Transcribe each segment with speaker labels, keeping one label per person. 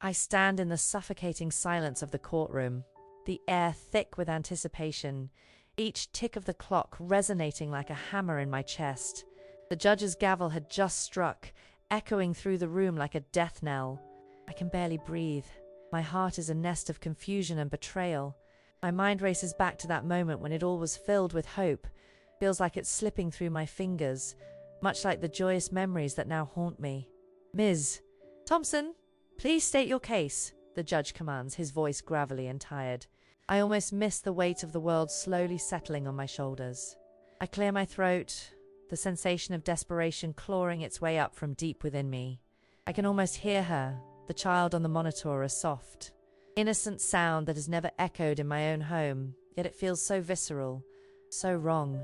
Speaker 1: I stand in the suffocating silence of the courtroom, the air thick with anticipation, each tick of the clock resonating like a hammer in my chest. The judge's gavel had just struck, echoing through the room like a death knell. I can barely breathe. My heart is a nest of confusion and betrayal. My mind races back to that moment when it all was filled with hope. Feels like it's slipping through my fingers, much like the joyous memories that now haunt me. Ms. Thompson, please state your case, the judge commands, his voice gravelly and tired. I almost miss the weight of the world slowly settling on my shoulders. I clear my throat, the sensation of desperation clawing its way up from deep within me. I can almost hear her, the child on the monitor, a soft, innocent sound that has never echoed in my own home, yet it feels so visceral, so wrong.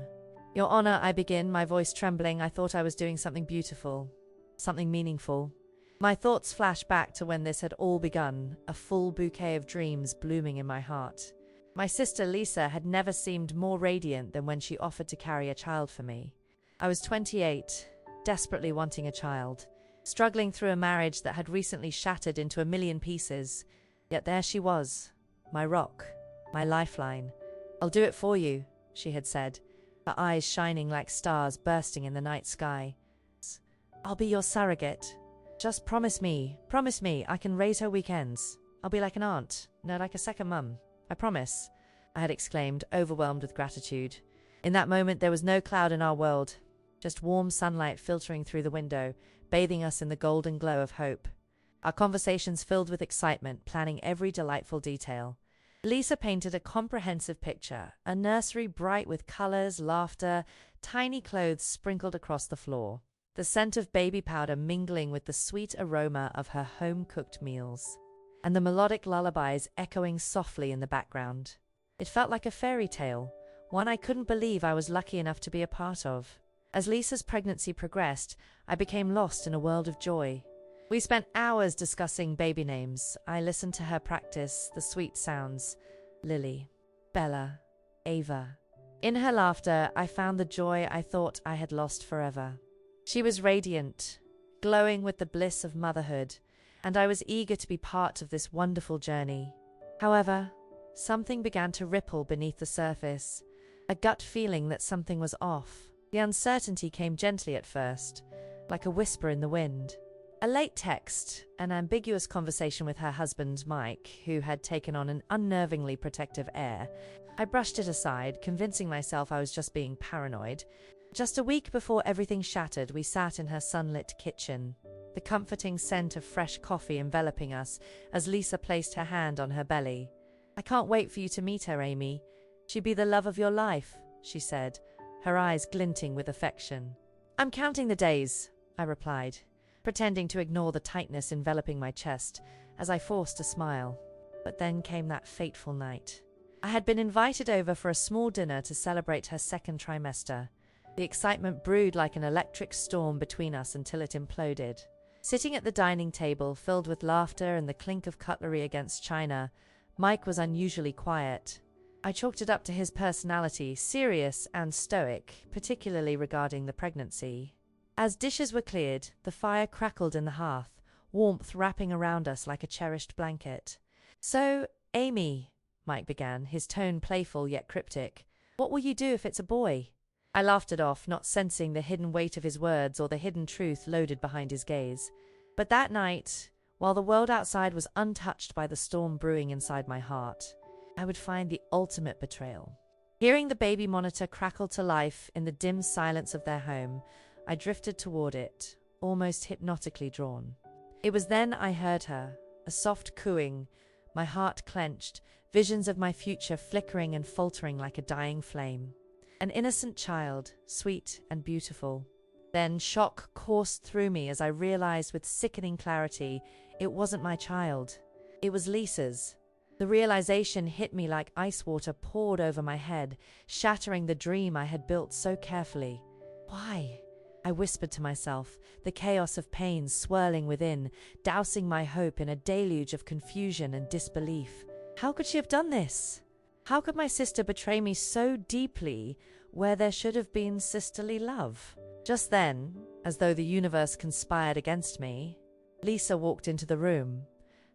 Speaker 1: Your Honor, I begin, my voice trembling. I thought I was doing something beautiful, something meaningful. My thoughts flash back to when this had all begun, a full bouquet of dreams blooming in my heart. My sister Lisa had never seemed more radiant than when she offered to carry a child for me. I was 28, desperately wanting a child, struggling through a marriage that had recently shattered into a million pieces. Yet there she was, my rock, my lifeline. I'll do it for you, she had said, her eyes shining like stars bursting in the night sky. I'll be your surrogate. Just promise me I can raise her weekends. I'll be like an aunt, no, like a second mum. I promise, I had exclaimed, overwhelmed with gratitude. In that moment there was no cloud in our world, just warm sunlight filtering through the window, bathing us in the golden glow of hope. Our conversations filled with excitement, planning every delightful detail. Lisa painted a comprehensive picture, a nursery bright with colors, laughter, tiny clothes sprinkled across the floor, the scent of baby powder mingling with the sweet aroma of her home-cooked meals, and the melodic lullabies echoing softly in the background. It felt like a fairy tale, one I couldn't believe I was lucky enough to be a part of. As Lisa's pregnancy progressed, I became lost in a world of joy. We spent hours discussing baby names. I listened to her practice, the sweet sounds. Lily, Bella, Ava. In her laughter, I found the joy I thought I had lost forever. She was radiant, glowing with the bliss of motherhood, and I was eager to be part of this wonderful journey. However, something began to ripple beneath the surface, a gut feeling that something was off. The uncertainty came gently at first, like a whisper in the wind. A late text, an ambiguous conversation with her husband, Mike, who had taken on an unnervingly protective air. I brushed it aside, convincing myself I was just being paranoid. Just a week before everything shattered, we sat in her sunlit kitchen, the comforting scent of fresh coffee enveloping us as Lisa placed her hand on her belly. I can't wait for you to meet her, Amy. She'd be the love of your life, she said, her eyes glinting with affection. I'm counting the days, I replied, pretending to ignore the tightness enveloping my chest as I forced a smile. But then came that fateful night. I had been invited over for a small dinner to celebrate her second trimester. The excitement brewed like an electric storm between us until it imploded. Sitting at the dining table, filled with laughter and the clink of cutlery against china, Mike was unusually quiet. I chalked it up to his personality, serious and stoic, particularly regarding the pregnancy. As dishes were cleared, the fire crackled in the hearth, warmth wrapping around us like a cherished blanket. So, Amy, Mike began, his tone playful yet cryptic, what will you do if it's a boy? I laughed it off, not sensing the hidden weight of his words or the hidden truth loaded behind his gaze. But that night, while the world outside was untouched by the storm brewing inside my heart, I would find the ultimate betrayal. Hearing the baby monitor crackle to life in the dim silence of their home, I drifted toward it, almost hypnotically drawn. It was then I heard her, a soft cooing, my heart clenched, visions of my future flickering and faltering like a dying flame. An innocent child, sweet and beautiful. Then shock coursed through me as I realized with sickening clarity it wasn't my child. It was Lisa's. The realization hit me like ice water poured over my head, shattering the dream I had built so carefully. Why? I whispered to myself, the chaos of pain swirling within, dousing my hope in a deluge of confusion and disbelief. How could she have done this? How could my sister betray me so deeply where there should have been sisterly love? Just then, as though the universe conspired against me, Lisa walked into the room.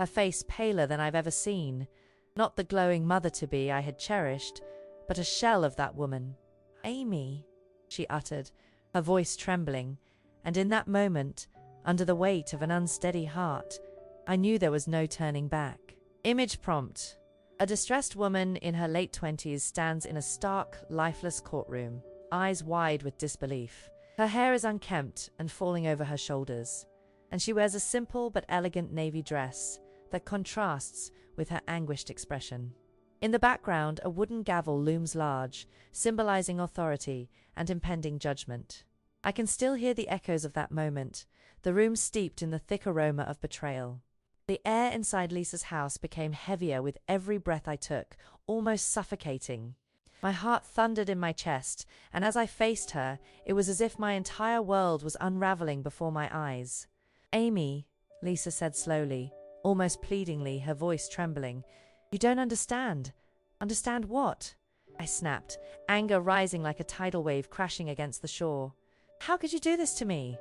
Speaker 1: her face paler than I've ever seen. Not the glowing mother-to-be I had cherished, but a shell of that woman. "Amy," she uttered, her voice trembling, and in that moment, under the weight of an unsteady heart, I knew there was no turning back. Image prompt. A distressed woman in her late 20s stands in a stark, lifeless courtroom, eyes wide with disbelief. Her hair is unkempt and falling over her shoulders, and she wears a simple but elegant navy dress that contrasts with her anguished expression. In the background, a wooden gavel looms large, symbolizing authority and impending judgment. I can still hear the echoes of that moment, the room steeped in the thick aroma of betrayal. The air inside Lisa's house became heavier with every breath I took, almost suffocating. My heart thundered in my chest, and as I faced her, it was as if my entire world was unraveling before my eyes. "Amy," Lisa said slowly, almost pleadingly, her voice trembling, "you don't understand." "Understand what?" I snapped, anger rising like a tidal wave crashing against the shore. "How could you do this to me?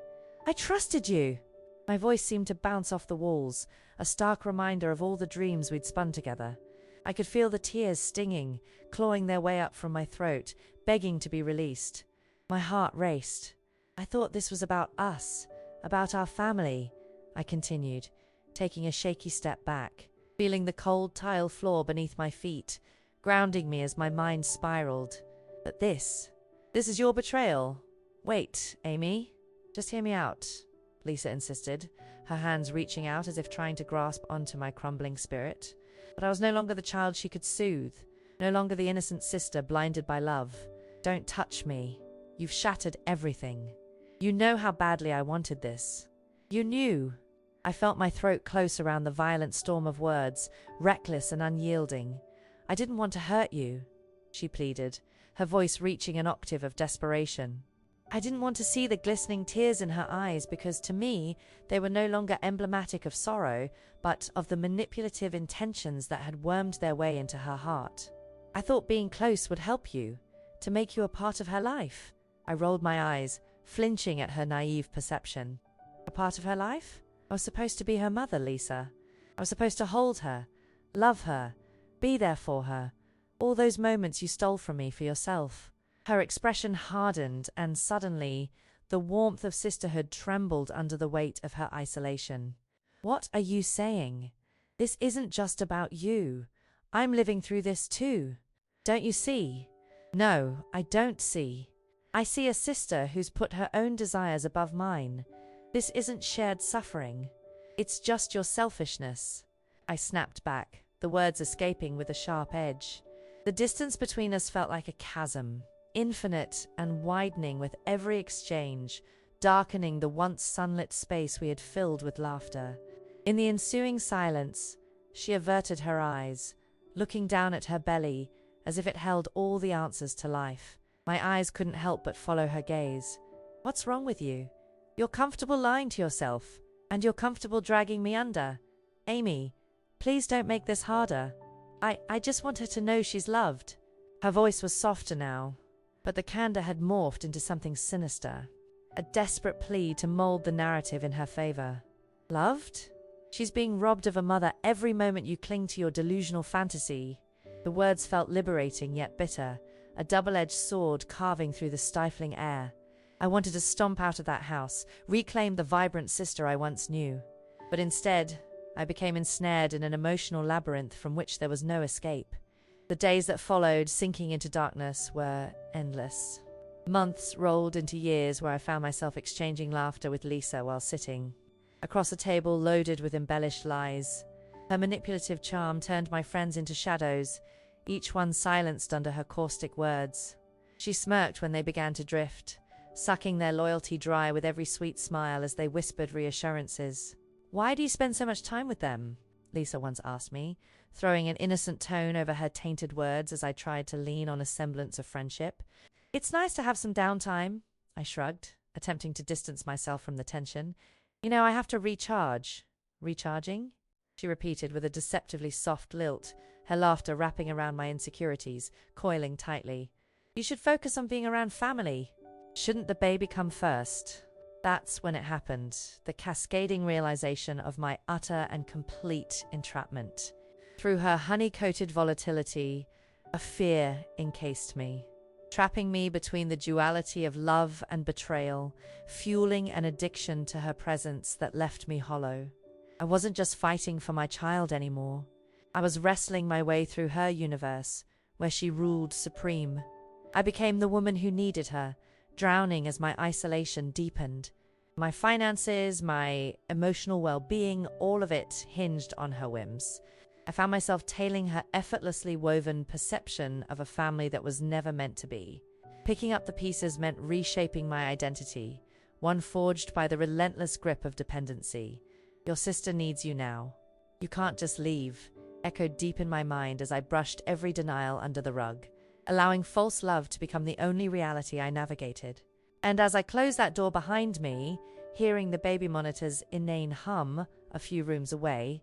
Speaker 1: I trusted you." My voice seemed to bounce off the walls, a stark reminder of all the dreams we'd spun together. I could feel the tears stinging, clawing their way up from my throat, begging to be released. My heart raced. "I thought this was about us, about our family," I continued, taking a shaky step back, feeling the cold tile floor beneath my feet, grounding me as my mind spiraled. "But this is your betrayal." "Wait, Amy, just hear me out," Lisa insisted, her hands reaching out as if trying to grasp onto my crumbling spirit. But I was no longer the child she could soothe, no longer the innocent sister blinded by love. "Don't touch me. You've shattered everything. You know how badly I wanted this. You knew." I felt my throat close around the violent storm of words, reckless and unyielding. "I didn't want to hurt you," she pleaded, her voice reaching an octave of desperation. I didn't want to see the glistening tears in her eyes because, to me, they were no longer emblematic of sorrow, but of the manipulative intentions that had wormed their way into her heart. "I thought being close would help you, to make you a part of her life." I rolled my eyes, flinching at her naive perception. "A part of her life? I was supposed to be her mother, Lisa. I was supposed to hold her, love her, be there for her. All those moments you stole from me for yourself." Her expression hardened, and suddenly, the warmth of sisterhood trembled under the weight of her isolation. "What are you saying? This isn't just about you. I'm living through this too. Don't you see?" "No, I don't see. I see a sister who's put her own desires above mine. This isn't shared suffering. It's just your selfishness." I snapped back, the words escaping with a sharp edge. The distance between us felt like a chasm, infinite and widening with every exchange, darkening the once sunlit space we had filled with laughter. In the ensuing silence, she averted her eyes, looking down at her belly as if it held all the answers to life. My eyes couldn't help but follow her gaze. "What's wrong with you? You're comfortable lying to yourself, and you're comfortable dragging me under. Amy, please don't make this harder. I just want her to know she's loved." Her voice was softer now, but the candor had morphed into something sinister, a desperate plea to mold the narrative in her favor. "Loved? She's being robbed of a mother every moment you cling to your delusional fantasy." The words felt liberating yet bitter, a double-edged sword carving through the stifling air. I wanted to stomp out of that house, reclaim the vibrant sister I once knew. But instead, I became ensnared in an emotional labyrinth from which there was no escape. The days that followed, sinking into darkness, were endless. Months rolled into years where I found myself exchanging laughter with Lisa while sitting across a table loaded with embellished lies. Her manipulative charm turned my friends into shadows, each one silenced under her caustic words. She smirked when they began to drift, sucking their loyalty dry with every sweet smile as they whispered reassurances. "Why do you spend so much time with them?" Lisa once asked me, throwing an innocent tone over her tainted words as I tried to lean on a semblance of friendship. "It's nice to have some downtime," I shrugged, attempting to distance myself from the tension. "You know, I have to recharge." "Recharging?" she repeated with a deceptively soft lilt, her laughter wrapping around my insecurities, coiling tightly. "You should focus on being around family. Shouldn't the baby come first?" That's when it happened, the cascading realization of my utter and complete entrapment. Through her honey-coated volatility, a fear encased me, trapping me between the duality of love and betrayal, fueling an addiction to her presence that left me hollow. I wasn't just fighting for my child anymore. I was wrestling my way through her universe, where she ruled supreme. I became the woman who needed her, drowning as my isolation deepened. My finances, my emotional well-being, all of it hinged on her whims. I found myself tailing her effortlessly woven perception of a family that was never meant to be. Picking up the pieces meant reshaping my identity, one forged by the relentless grip of dependency. "Your sister needs you now. You can't just leave," echoed deep in my mind as I brushed every denial under the rug, allowing false love to become the only reality I navigated. And as I closed that door behind me, hearing the baby monitor's inane hum a few rooms away,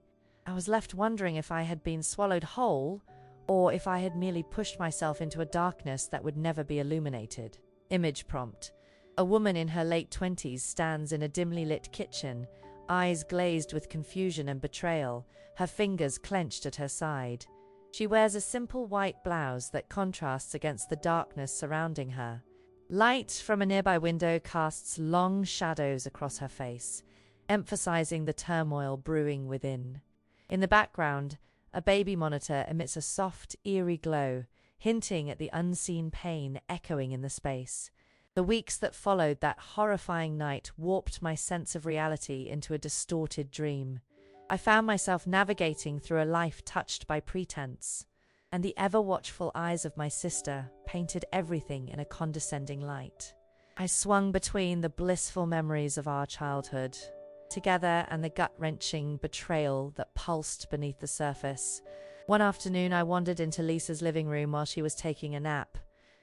Speaker 1: I was left wondering if I had been swallowed whole or if I had merely pushed myself into a darkness that would never be illuminated. Image prompt. A woman in her late 20s stands in a dimly lit kitchen, eyes glazed with confusion and betrayal, her fingers clenched at her side. She wears a simple white blouse that contrasts against the darkness surrounding her. Light from a nearby window casts long shadows across her face, emphasizing the turmoil brewing within. In the background, a baby monitor emits a soft, eerie glow, hinting at the unseen pain echoing in the space. The weeks that followed that horrifying night warped my sense of reality into a distorted dream. I found myself navigating through a life touched by pretense, and the ever-watchful eyes of my sister painted everything in a condescending light. I swung between the blissful memories of our childhood, together, and the gut-wrenching betrayal that pulsed beneath the surface. One afternoon, I wandered into Lisa's living room while she was taking a nap.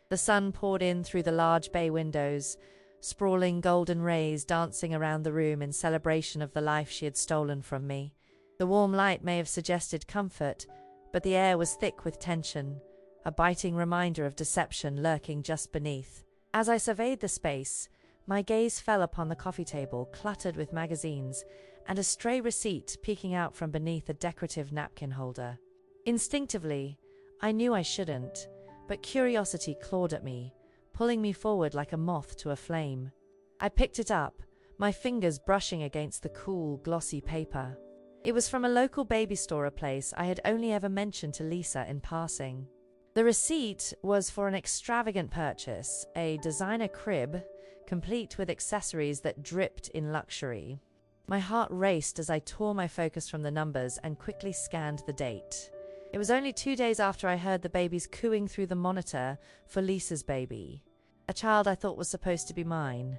Speaker 1: The sun poured in through the large bay windows, sprawling golden rays dancing around the room in celebration of the life she had stolen from me. The warm light may have suggested comfort, but the air was thick with tension, a biting reminder of deception lurking just beneath. As I surveyed the space, my gaze fell upon the coffee table cluttered with magazines and a stray receipt peeking out from beneath a decorative napkin holder. Instinctively, I knew I shouldn't, but curiosity clawed at me, pulling me forward like a moth to a flame. I picked it up, my fingers brushing against the cool, glossy paper. It was from a local baby store, a place I had only ever mentioned to Lisa in passing. The receipt was for an extravagant purchase, a designer crib, complete with accessories that dripped in luxury. My heart raced as I tore my focus from the numbers and quickly scanned the date. It was only 2 days after I heard the babies cooing through the monitor for Lisa's baby, a child I thought was supposed to be mine.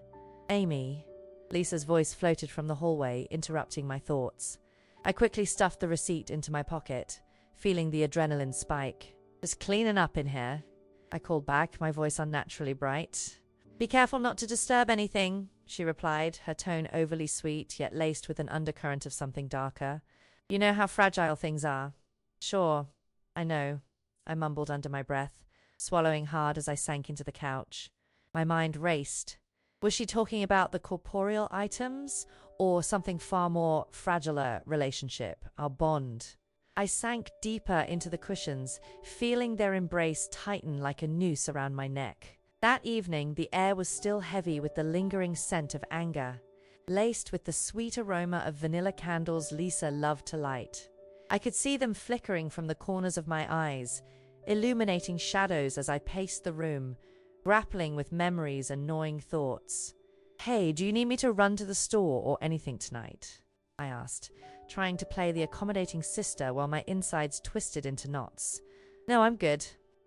Speaker 1: "Amy," Lisa's voice floated from the hallway, interrupting my thoughts. I quickly stuffed the receipt into my pocket, feeling the adrenaline spike. "Just cleaning up in here," I called back, my voice unnaturally bright. "Be careful not to disturb anything," she replied, her tone overly sweet yet laced with an undercurrent of something darker. "You know how fragile things are." "Sure, I know," I mumbled under my breath, swallowing hard as I sank into the couch. My mind raced. Was she talking about the corporeal items, or something far more fragiler relationship, our bond? I sank deeper into the cushions, feeling their embrace tighten like a noose around my neck. That evening, the air was still heavy with the lingering scent of anger, laced with the sweet aroma of vanilla candles Lisa loved to light. I could see them flickering from the corners of my eyes, illuminating shadows as I paced the room, grappling with memories and gnawing thoughts. "Hey, do you need me to run to the store or anything tonight?" I asked, trying to play the accommodating sister while my insides twisted into knots. "No, I'm good.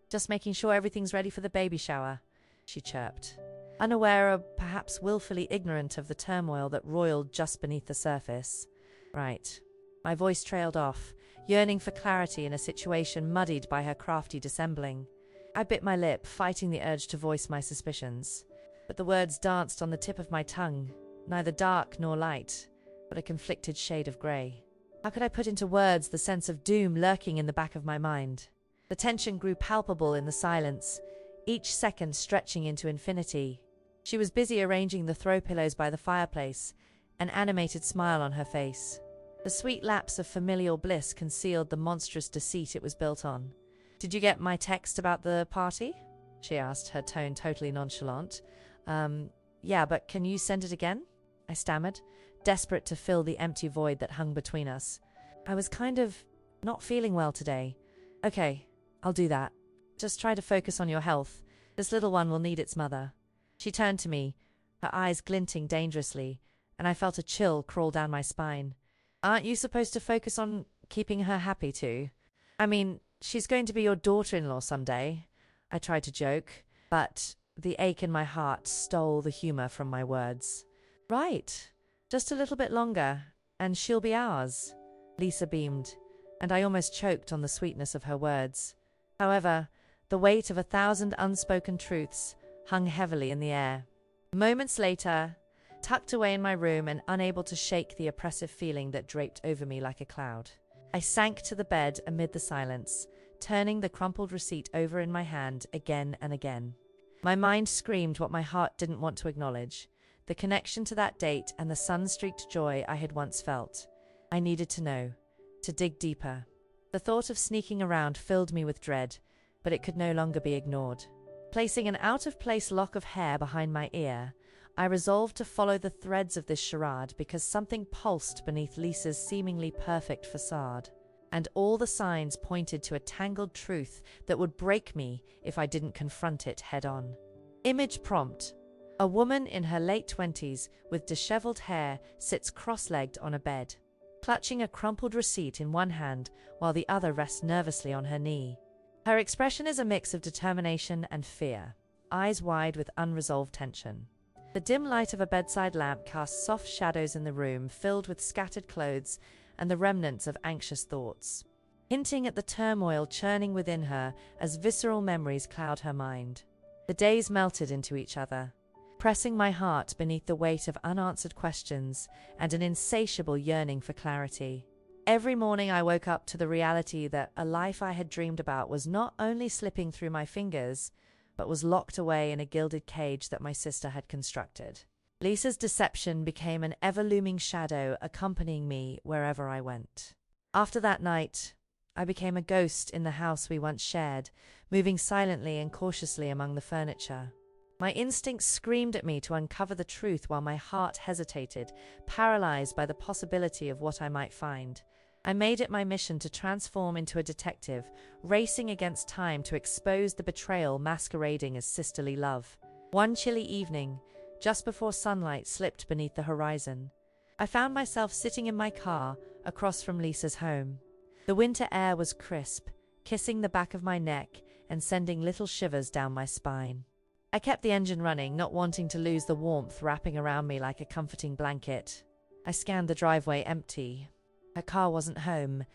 Speaker 1: Just making sure everything's ready for the baby shower," she chirped, unaware or perhaps willfully ignorant of the turmoil that roiled just beneath the surface. "Right." My voice trailed off, yearning for clarity in a situation muddied by her crafty dissembling. I bit my lip, fighting the urge to voice my suspicions. But the words danced on the tip of my tongue, neither dark nor light, but a conflicted shade of grey. How could I put into words the sense of doom lurking in the back of my mind? The tension grew palpable in the silence, each second stretching into infinity. She was busy arranging the throw pillows by the fireplace, an animated smile on her face. The sweet lapse of familial bliss concealed the monstrous deceit it was built on. "Did you get my text about the party?" she asked, her tone totally nonchalant. Yeah, but can you send it again?" I stammered, desperate to fill the empty void that hung between us. "I was kind of not feeling well today." "Okay, I'll do that. Just try to focus on your health. This little one will need its mother." She turned to me, her eyes glinting dangerously, and I felt a chill crawl down my spine. "Aren't you supposed to focus on keeping her happy too? I mean, she's going to be your daughter-in-law someday." I tried to joke, but the ache in my heart stole the humor from my words. "Right. Just a little bit longer, and she'll be ours." Lisa beamed, and I almost choked on the sweetness of her words. However, the weight of 1,000 unspoken truths hung heavily in the air. Moments later, tucked away in my room and unable to shake the oppressive feeling that draped over me like a cloud, I sank to the bed amid the silence, turning the crumpled receipt over in my hand again and again. My mind screamed what my heart didn't want to acknowledge, the connection to that date and the sun-streaked joy I had once felt. I needed to know, to dig deeper. The thought of sneaking around filled me with dread, but it could no longer be ignored. Placing an out-of-place lock of hair behind my ear, I resolved to follow the threads of this charade because something pulsed beneath Lisa's seemingly perfect facade, and all the signs pointed to a tangled truth that would break me if I didn't confront it head-on. Image prompt. A woman in her late 20s with disheveled hair sits cross-legged on a bed, clutching a crumpled receipt in one hand while the other rests nervously on her knee. Her expression is a mix of determination and fear, eyes wide with unresolved tension. The dim light of a bedside lamp casts soft shadows in the room filled with scattered clothes and the remnants of anxious thoughts, hinting at the turmoil churning within her as visceral memories cloud her mind. The days melted into each other, pressing my heart beneath the weight of unanswered questions and an insatiable yearning for clarity. Every morning I woke up to the reality that a life I had dreamed about was not only slipping through my fingers, but was locked away in a gilded cage that my sister had constructed. Lisa's deception became an ever-looming shadow accompanying me wherever I went. After that night, I became a ghost in the house we once shared, moving silently and cautiously among the furniture. My instincts screamed at me to uncover the truth while my heart hesitated, paralyzed by the possibility of what I might find. I made it my mission to transform into a detective, racing against time to expose the betrayal masquerading as sisterly love. One chilly evening, just before sunlight slipped beneath the horizon, I found myself sitting in my car across from Lisa's home. The winter air was crisp, kissing the back of my neck and sending little shivers down my spine. I kept the engine running, not wanting to lose the warmth wrapping around me like a comforting blanket. I scanned the driveway empty. Her car wasn't home,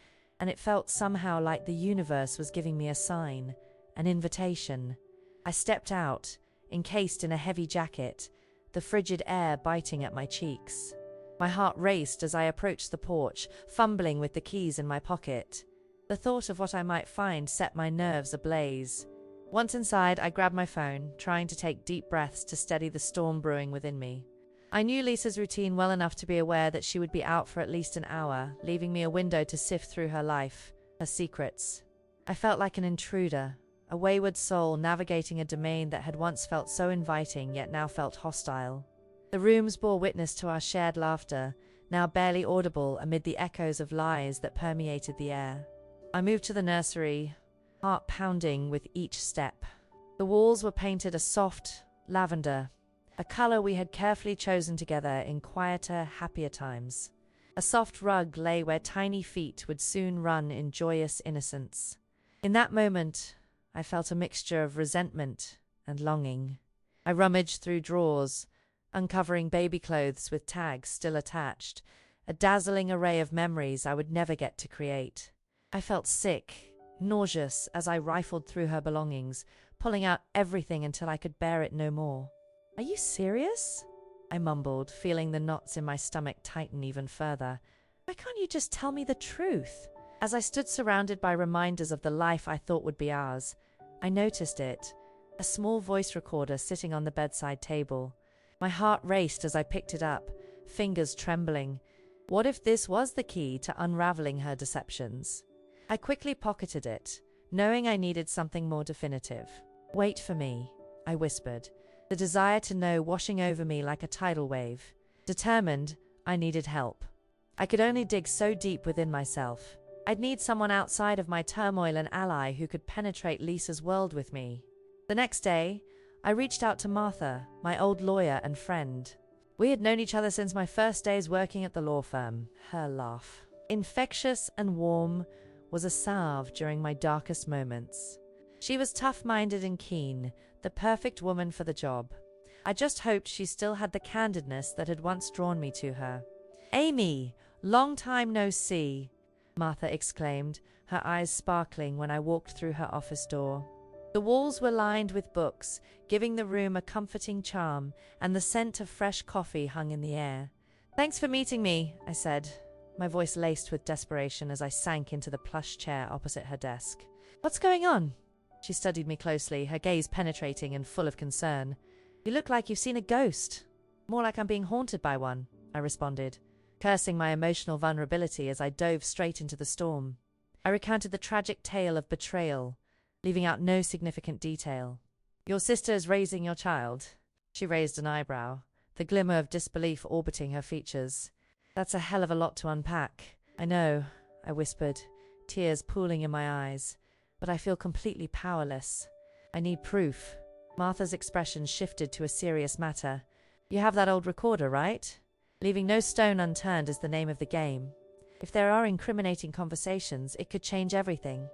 Speaker 1: and it felt somehow like the universe was giving me a sign, an invitation. I stepped out, encased in a heavy jacket, the frigid air biting at my cheeks. My heart raced as I approached the porch, fumbling with the keys in my pocket. The thought of what I might find set my nerves ablaze. Once inside, I grabbed my phone, trying to take deep breaths to steady the storm brewing within me. I knew Lisa's routine well enough to be aware that she would be out for at least an hour, leaving me a window to sift through her life, her secrets. I felt like an intruder, a wayward soul navigating a domain that had once felt so inviting yet now felt hostile. The rooms bore witness to our shared laughter, now barely audible amid the echoes of lies that permeated the air. I moved to the nursery, heart pounding with each step. The walls were painted a soft lavender, a color we had carefully chosen together in quieter, happier times. A soft rug lay where tiny feet would soon run in joyous innocence. In that moment, I felt a mixture of resentment and longing. I rummaged through drawers, uncovering baby clothes with tags still attached, a dazzling array of memories I would never get to create. I felt sick, nauseous as I rifled through her belongings, pulling out everything until I could bear it no more. "Are you serious?" I mumbled, feeling the knots in my stomach tighten even further. "Why can't you just tell me the truth?" As I stood surrounded by reminders of the life I thought would be ours, I noticed it, a small voice recorder sitting on the bedside table. My heart raced as I picked it up, fingers trembling. What if this was the key to unraveling her deceptions? I quickly pocketed it, knowing I needed something more definitive. "Wait for me," I whispered, the desire to know washing over me like a tidal wave. Determined, I needed help. I could only dig so deep within myself. I'd need someone outside of my turmoil, an ally who could penetrate Lisa's world with me. The next day, I reached out to Martha, my old lawyer and friend. We had known each other since my first days working at the law firm. Her laugh, infectious and warm, was a salve during my darkest moments. She was tough-minded and keen, the perfect woman for the job. I just hoped she still had the candidness that had once drawn me to her. "Amy, long time no see," Martha exclaimed, her eyes sparkling when I walked through her office door. The walls were lined with books, giving the room a comforting charm, and the scent of fresh coffee hung in the air. "Thanks for meeting me," I said, my voice laced with desperation as I sank into the plush chair opposite her desk. "What's going on?" She studied me closely, her gaze penetrating and full of concern. "You look like you've seen a ghost." "More like I'm being haunted by one," I responded, cursing my emotional vulnerability as I dove straight into the storm. I recounted the tragic tale of betrayal, leaving out no significant detail. "Your sister is raising your child?" She raised an eyebrow, the glimmer of disbelief orbiting her features. "That's a hell of a lot to unpack." "I know," I whispered, tears pooling in my eyes, "but I feel completely powerless. I need proof." Martha's expression shifted to a serious matter. "You have that old recorder, right? Leaving no stone unturned is the name of the game. If there are incriminating conversations, it could change everything."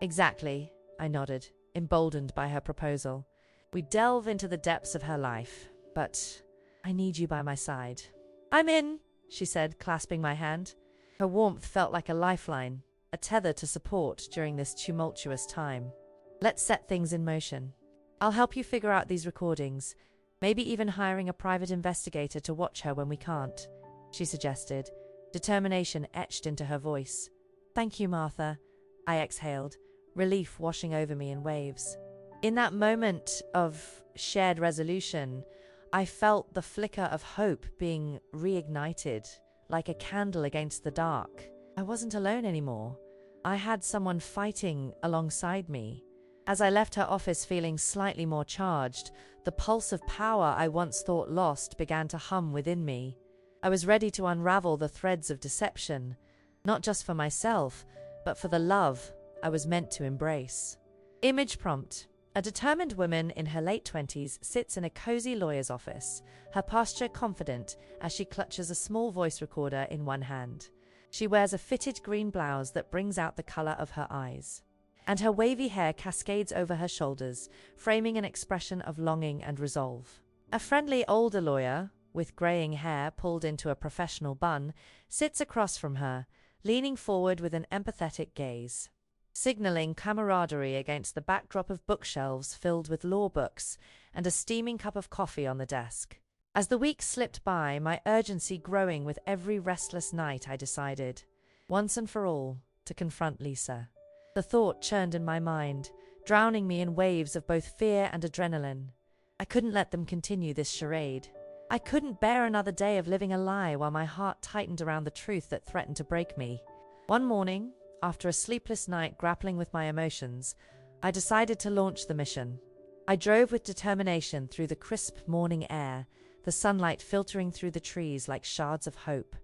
Speaker 1: "Exactly," I nodded, emboldened by her proposal. "We delve into the depths of her life, but I need you by my side." "I'm in," she said, clasping my hand. Her warmth felt like a lifeline, a tether to support during this tumultuous time. "Let's set things in motion. I'll help you figure out these recordings, maybe even hiring a private investigator to watch her when we can't," she suggested, determination etched into her voice. "Thank you, Martha," I exhaled, relief washing over me in waves. In that moment of shared resolution, I felt the flicker of hope being reignited, like a candle against the dark. I wasn't alone anymore. I had someone fighting alongside me. As I left her office feeling slightly more charged, the pulse of power I once thought lost began to hum within me. I was ready to unravel the threads of deception, not just for myself, but for the love I was meant to embrace. Image prompt. A determined woman in her late 20s sits in a cozy lawyer's office, her posture confident as she clutches a small voice recorder in one hand. She wears a fitted green blouse that brings out the color of her eyes, and her wavy hair cascades over her shoulders, framing an expression of longing and resolve. A friendly older lawyer, with graying hair pulled into a professional bun, sits across from her, leaning forward with an empathetic gaze, signaling camaraderie against the backdrop of bookshelves filled with law books and a steaming cup of coffee on the desk. As the weeks slipped by, my urgency growing with every restless night, I decided, once and for all, to confront Lisa. The thought churned in my mind, drowning me in waves of both fear and adrenaline. I couldn't let them continue this charade. I couldn't bear another day of living a lie while my heart tightened around the truth that threatened to break me. One morning, after a sleepless night grappling with my emotions, I decided to launch the mission. I drove with determination through the crisp morning air, the sunlight filtering through the trees like shards of hope.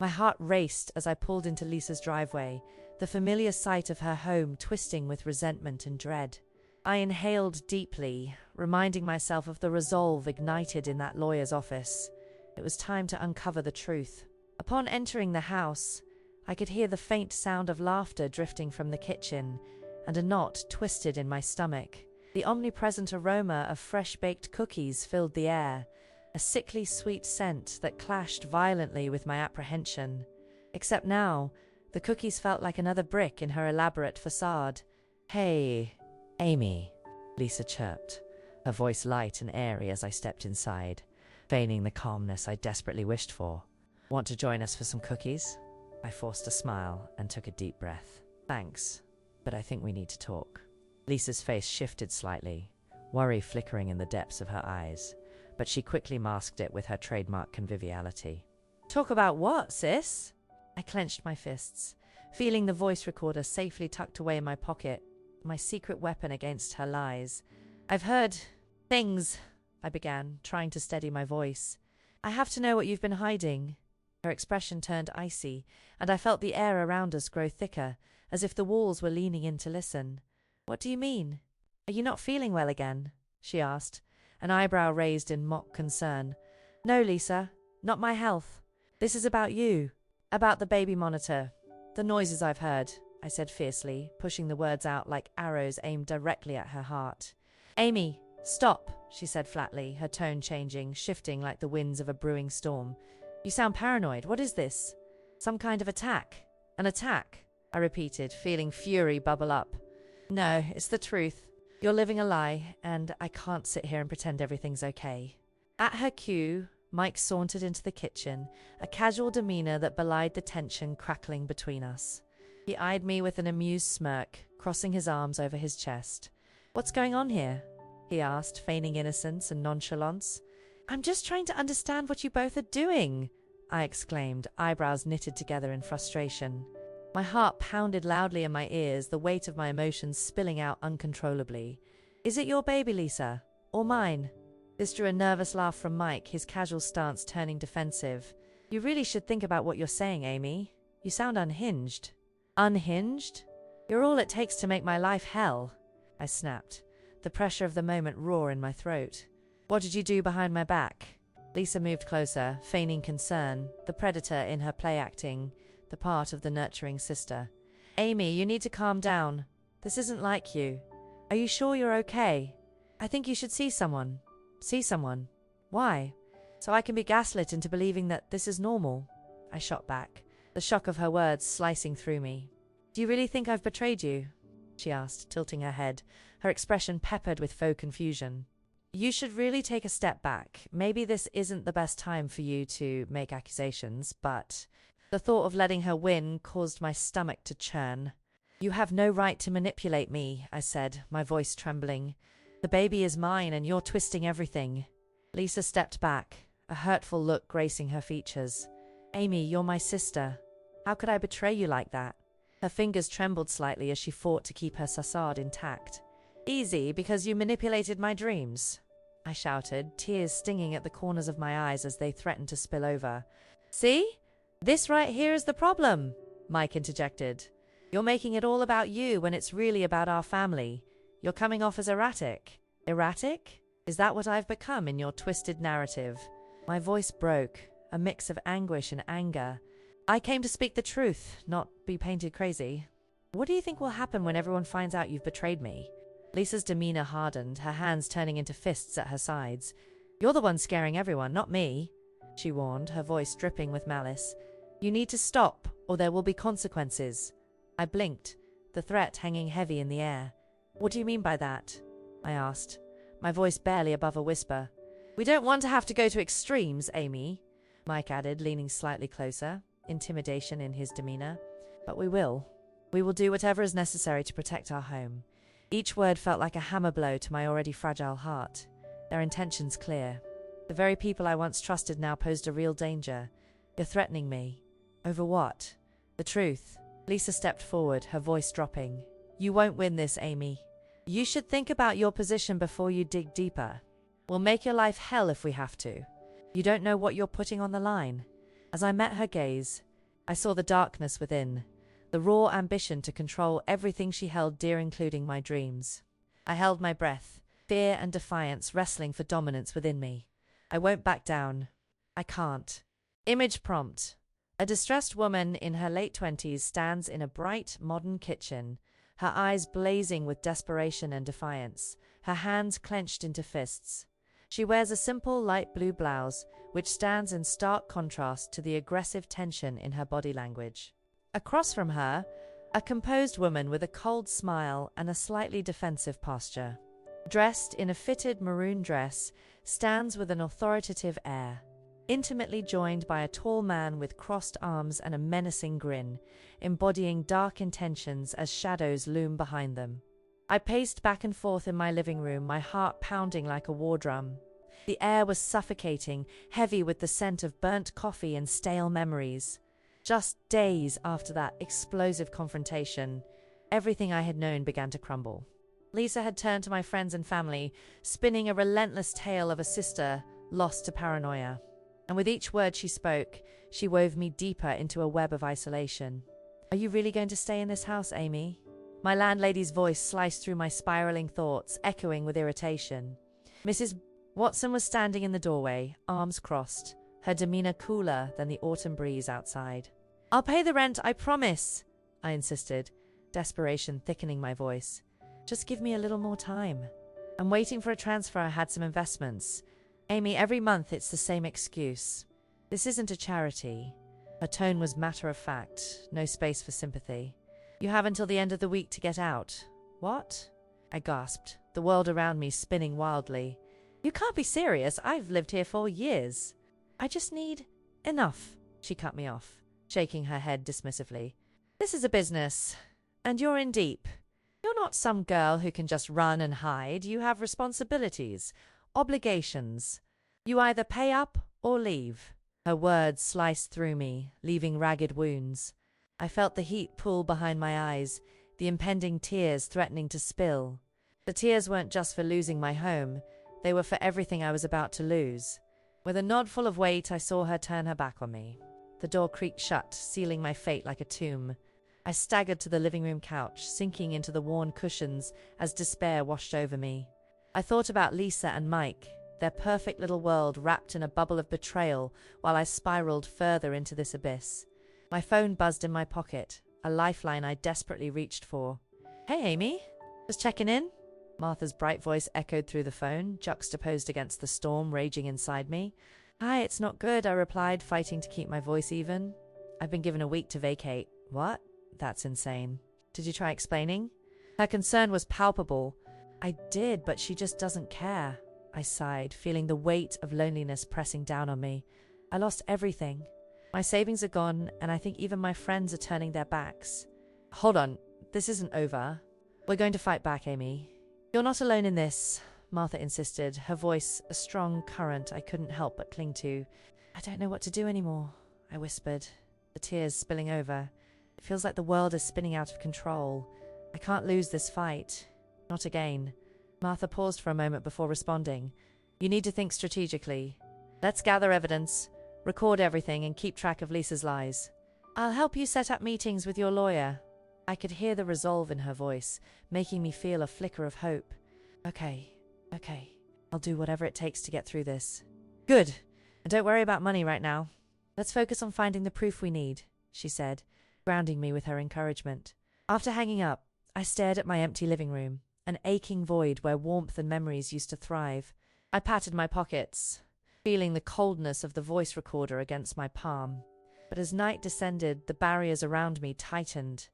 Speaker 1: My heart raced as I pulled into Lisa's driveway, the familiar sight of her home twisting with resentment and dread. I inhaled deeply, reminding myself of the resolve ignited in that lawyer's office. It was time to uncover the truth. Upon entering the house, I could hear the faint sound of laughter drifting from the kitchen, and a knot twisted in my stomach. The omnipresent aroma of fresh-baked cookies filled the air, a sickly sweet scent that clashed violently with my apprehension. Except now, the cookies felt like another brick in her elaborate facade. "Hey, Amy," Lisa chirped, her voice light and airy as I stepped inside, feigning the calmness I desperately wished for. "Want to join us for some cookies?" I forced a smile and took a deep breath. "Thanks, but I think we need to talk." Lisa's face shifted slightly, worry flickering in the depths of her eyes. but she quickly masked it with her trademark conviviality. Talk about what, sis? I clenched my fists, feeling the voice recorder safely tucked away in my pocket, my secret weapon against her lies. I've heard things, I began, trying to steady my voice. I have to know what you've been hiding. Her expression turned icy, and I felt the air around us grow thicker, as if the walls were leaning in to listen. What do you mean? Are you not feeling well again? She asked, an eyebrow raised in mock concern. No, Lisa, not my health. This is about you, about the baby monitor, the noises I've heard, I said fiercely, pushing the words out like arrows aimed directly at her heart. Amy, stop, she said flatly, her tone changing, shifting like the winds of a brewing storm. You sound paranoid. What is this? Some kind of attack? An attack? I repeated, feeling fury bubble up. No, it's the truth. You're living a lie, and I can't sit here and pretend everything's okay. At her cue, Mike sauntered into the kitchen, a casual demeanor that belied the tension crackling between us. He eyed me with an amused smirk, crossing his arms over his chest. What's going on here? He asked, feigning innocence and nonchalance. I'm just trying to understand what you both are doing, I exclaimed, eyebrows knitted together in frustration. My heart pounded loudly in my ears, the weight of my emotions spilling out uncontrollably. Is it your baby, Lisa? Or mine? This drew a nervous laugh from Mike, his casual stance turning defensive. You really should think about what you're saying, Amy. You sound unhinged. Unhinged? You're all it takes to make my life hell, I snapped, the pressure of the moment raw in my throat. What did you do behind my back? Lisa moved closer, feigning concern, the predator in her play acting, the part of the nurturing sister. Amy, you need to calm down. This isn't like you. Are you sure you're okay? I think you should see someone. See someone. Why? So I can be gaslit into believing that this is normal. I shot back, the shock of her words slicing through me. Do you really think I've betrayed you? She asked, tilting her head, her expression peppered with faux confusion. You should really take a step back. Maybe this isn't the best time for you to make accusations, but the thought of letting her win caused my stomach to churn. You have no right to manipulate me, I said, my voice trembling. The baby is mine and you're twisting everything. Lisa stepped back, a hurtful look gracing her features. Amy, you're my sister. How could I betray you like that? Her fingers trembled slightly as she fought to keep her sassade intact. Easy, because you manipulated my dreams, I shouted, tears stinging at the corners of my eyes as they threatened to spill over. See? This right here is the problem, Mike interjected. You're making it all about you when it's really about our family. You're coming off as erratic. Erratic? Is that what I've become in your twisted narrative? My voice broke, a mix of anguish and anger. I came to speak the truth, not be painted crazy. What do you think will happen when everyone finds out you've betrayed me? Lisa's demeanor hardened, her hands turning into fists at her sides. You're the one scaring everyone, not me, she warned, her voice dripping with malice. You need to stop, or there will be consequences. I blinked, the threat hanging heavy in the air. What do you mean by that? I asked, my voice barely above a whisper. We don't want to have to go to extremes, Amy, Mike added, leaning slightly closer, intimidation in his demeanor. But we will. We will do whatever is necessary to protect our home. Each word felt like a hammer blow to my already fragile heart. Their intentions clear. The very people I once trusted now posed a real danger. You're threatening me. Over what? The truth. Lisa stepped forward, her voice dropping. You won't win this, Amy. You should think about your position before you dig deeper. We'll make your life hell if we have to. You don't know what you're putting on the line. As I met her gaze, I saw the darkness within, the raw ambition to control everything she held dear, including my dreams. I held my breath, fear and defiance wrestling for dominance within me. I won't back down. I can't. Image prompt. A distressed woman in her late 20s stands in a bright, modern kitchen, her eyes blazing with desperation and defiance, her hands clenched into fists. She wears a simple light blue blouse, which stands in stark contrast to the aggressive tension in her body language. Across from her, a composed woman with a cold smile and a slightly defensive posture. Dressed in a fitted maroon dress, stands with an authoritative air, intimately joined by a tall man with crossed arms and a menacing grin, embodying dark intentions as shadows loom behind them. I paced back and forth in my living room, my heart pounding like a war drum. The air was suffocating, heavy with the scent of burnt coffee and stale memories. Just days after that explosive confrontation, everything I had known began to crumble. Lisa had turned to my friends and family, spinning a relentless tale of a sister lost to paranoia. And with each word she spoke, she wove me deeper into a web of isolation. "Are you really going to stay in this house, Amy?" My landlady's voice sliced through my spiraling thoughts, echoing with irritation. Mrs. Watson was standing in the doorway, arms crossed, her demeanor cooler than the autumn breeze outside. "I'll pay the rent, I promise," I insisted, desperation thickening my voice. "Just give me a little more time. I'm waiting for a transfer. I had some investments. Amy, every month it's the same excuse. This isn't a charity." Her tone was matter of fact, no space for sympathy. "You have until the end of the week to get out." "What?" I gasped, the world around me spinning wildly. "You can't be serious. I've lived here for years." "I just need enough," she cut me off, shaking her head dismissively. "This is a business, and you're in deep. You're not some girl who can just run and hide. You have responsibilities, obligations. You either pay up or leave." Her words sliced through me, leaving ragged wounds. I felt the heat pool behind my eyes, the impending tears threatening to spill. The tears weren't just for losing my home, they were for everything I was about to lose. With a nod full of weight, I saw her turn her back on me. The door creaked shut, sealing my fate like a tomb. I staggered to the living room couch, sinking into the worn cushions as despair washed over me. I thought about Lisa and Mike, their perfect little world wrapped in a bubble of betrayal, while I spiraled further into this abyss. My phone buzzed in my pocket, a lifeline I desperately reached for. "Hey, Amy. Just checking in?" Martha's bright voice echoed through the phone, juxtaposed against the storm raging inside me. "Hi, it's not good," I replied, fighting to keep my voice even. "I've been given a week to vacate." "What? That's insane. Did you try explaining?" Her concern was palpable. "I did, but she just doesn't care." I sighed, feeling the weight of loneliness pressing down on me. "I lost everything. My savings are gone, and I think even my friends are turning their backs." "Hold on, this isn't over. We're going to fight back, Amy." "You're not alone in this," Martha insisted, her voice a strong current I couldn't help but cling to. "I don't know what to do anymore," I whispered, the tears spilling over. "It feels like the world is spinning out of control. I can't lose this fight. Not again." Martha paused for a moment before responding. "You need to think strategically. Let's gather evidence, record everything, and keep track of Lisa's lies. I'll help you set up meetings with your lawyer." I could hear the resolve in her voice, making me feel a flicker of hope. Okay. I'll do whatever it takes to get through this." "Good. And don't worry about money right now. Let's focus on finding the proof we need," she said, grounding me with her encouragement. After hanging up, I stared at my empty living room, an aching void where warmth and memories used to thrive. I patted my pockets, feeling the coldness of the voice recorder against my palm. But as night descended, the barriers around me tightened.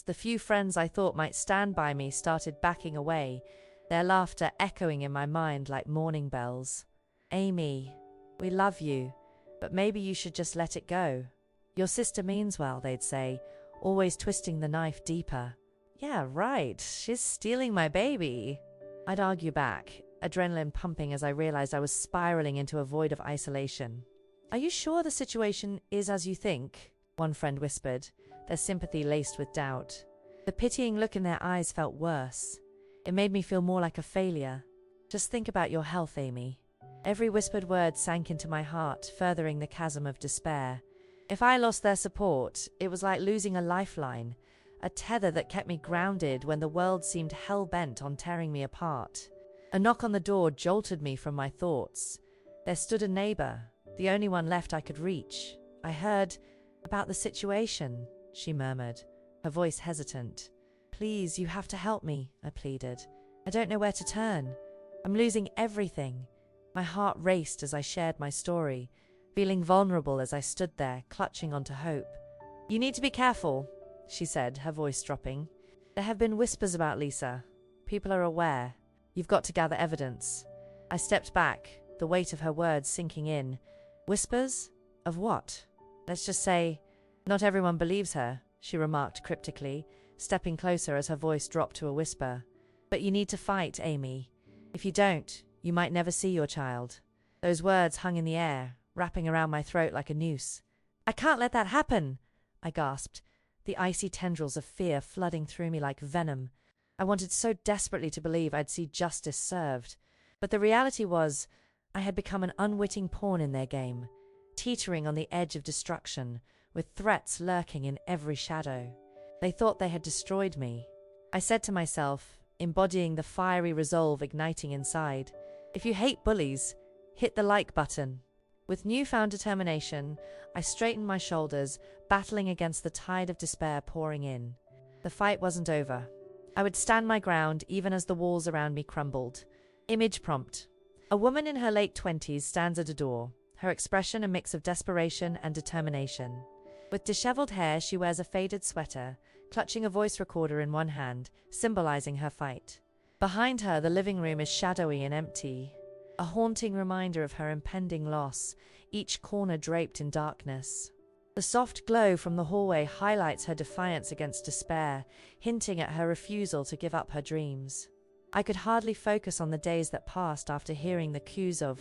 Speaker 1: The few friends I thought might stand by me started backing away, their laughter echoing in my mind like morning bells. "Amy, we love you, but maybe you should just let it go. Your sister means well," they'd say, always twisting the knife deeper. "Yeah, right, she's stealing my baby." I'd argue back, adrenaline pumping as I realized I was spiraling into a void of isolation. "Are you sure the situation is as you think?" one friend whispered, their sympathy laced with doubt. The pitying look in their eyes felt worse. It made me feel more like a failure. "Just think about your health, Amy." Every whispered word sank into my heart, furthering the chasm of despair. If I lost their support, it was like losing a lifeline, a tether that kept me grounded when the world seemed hell-bent on tearing me apart. A knock on the door jolted me from my thoughts. There stood a neighbor, the only one left I could reach. "I heard about the situation," she murmured, her voice hesitant. "Please, you have to help me," I pleaded. "I don't know where to turn. I'm losing everything." My heart raced as I shared my story, feeling vulnerable as I stood there, clutching onto hope. "You need to be careful," she said, her voice dropping. "There have been whispers about Lisa. People are aware. You've got to gather evidence." I stepped back, the weight of her words sinking in. "Whispers? Of what?" "Let's just say, not everyone believes her," she remarked cryptically, stepping closer as her voice dropped to a whisper. "But you need to fight, Amy. If you don't, You might never see your child." Those words hung in the air, wrapping around my throat like a noose. "I can't let that happen," I gasped, the icy tendrils of fear flooding through me like venom. I wanted so desperately to believe I'd see justice served. But the reality was, I had become an unwitting pawn in their game, teetering on the edge of destruction, with threats lurking in every shadow. They thought they had destroyed me. I said to myself, embodying the fiery resolve igniting inside, "If you hate bullies, hit the like button." With newfound determination, I straightened my shoulders, battling against the tide of despair pouring in. The fight wasn't over. I would stand my ground even as the walls around me crumbled. Image prompt. A woman in her late 20s stands at a door, her expression a mix of desperation and determination. With disheveled hair, she wears a faded sweater, clutching a voice recorder in one hand, symbolizing her fight. Behind her, the living room is shadowy and empty, a haunting reminder of her impending loss, each corner draped in darkness. The soft glow from the hallway highlights her defiance against despair, hinting at her refusal to give up her dreams. I could hardly focus on the days that passed after hearing the cues of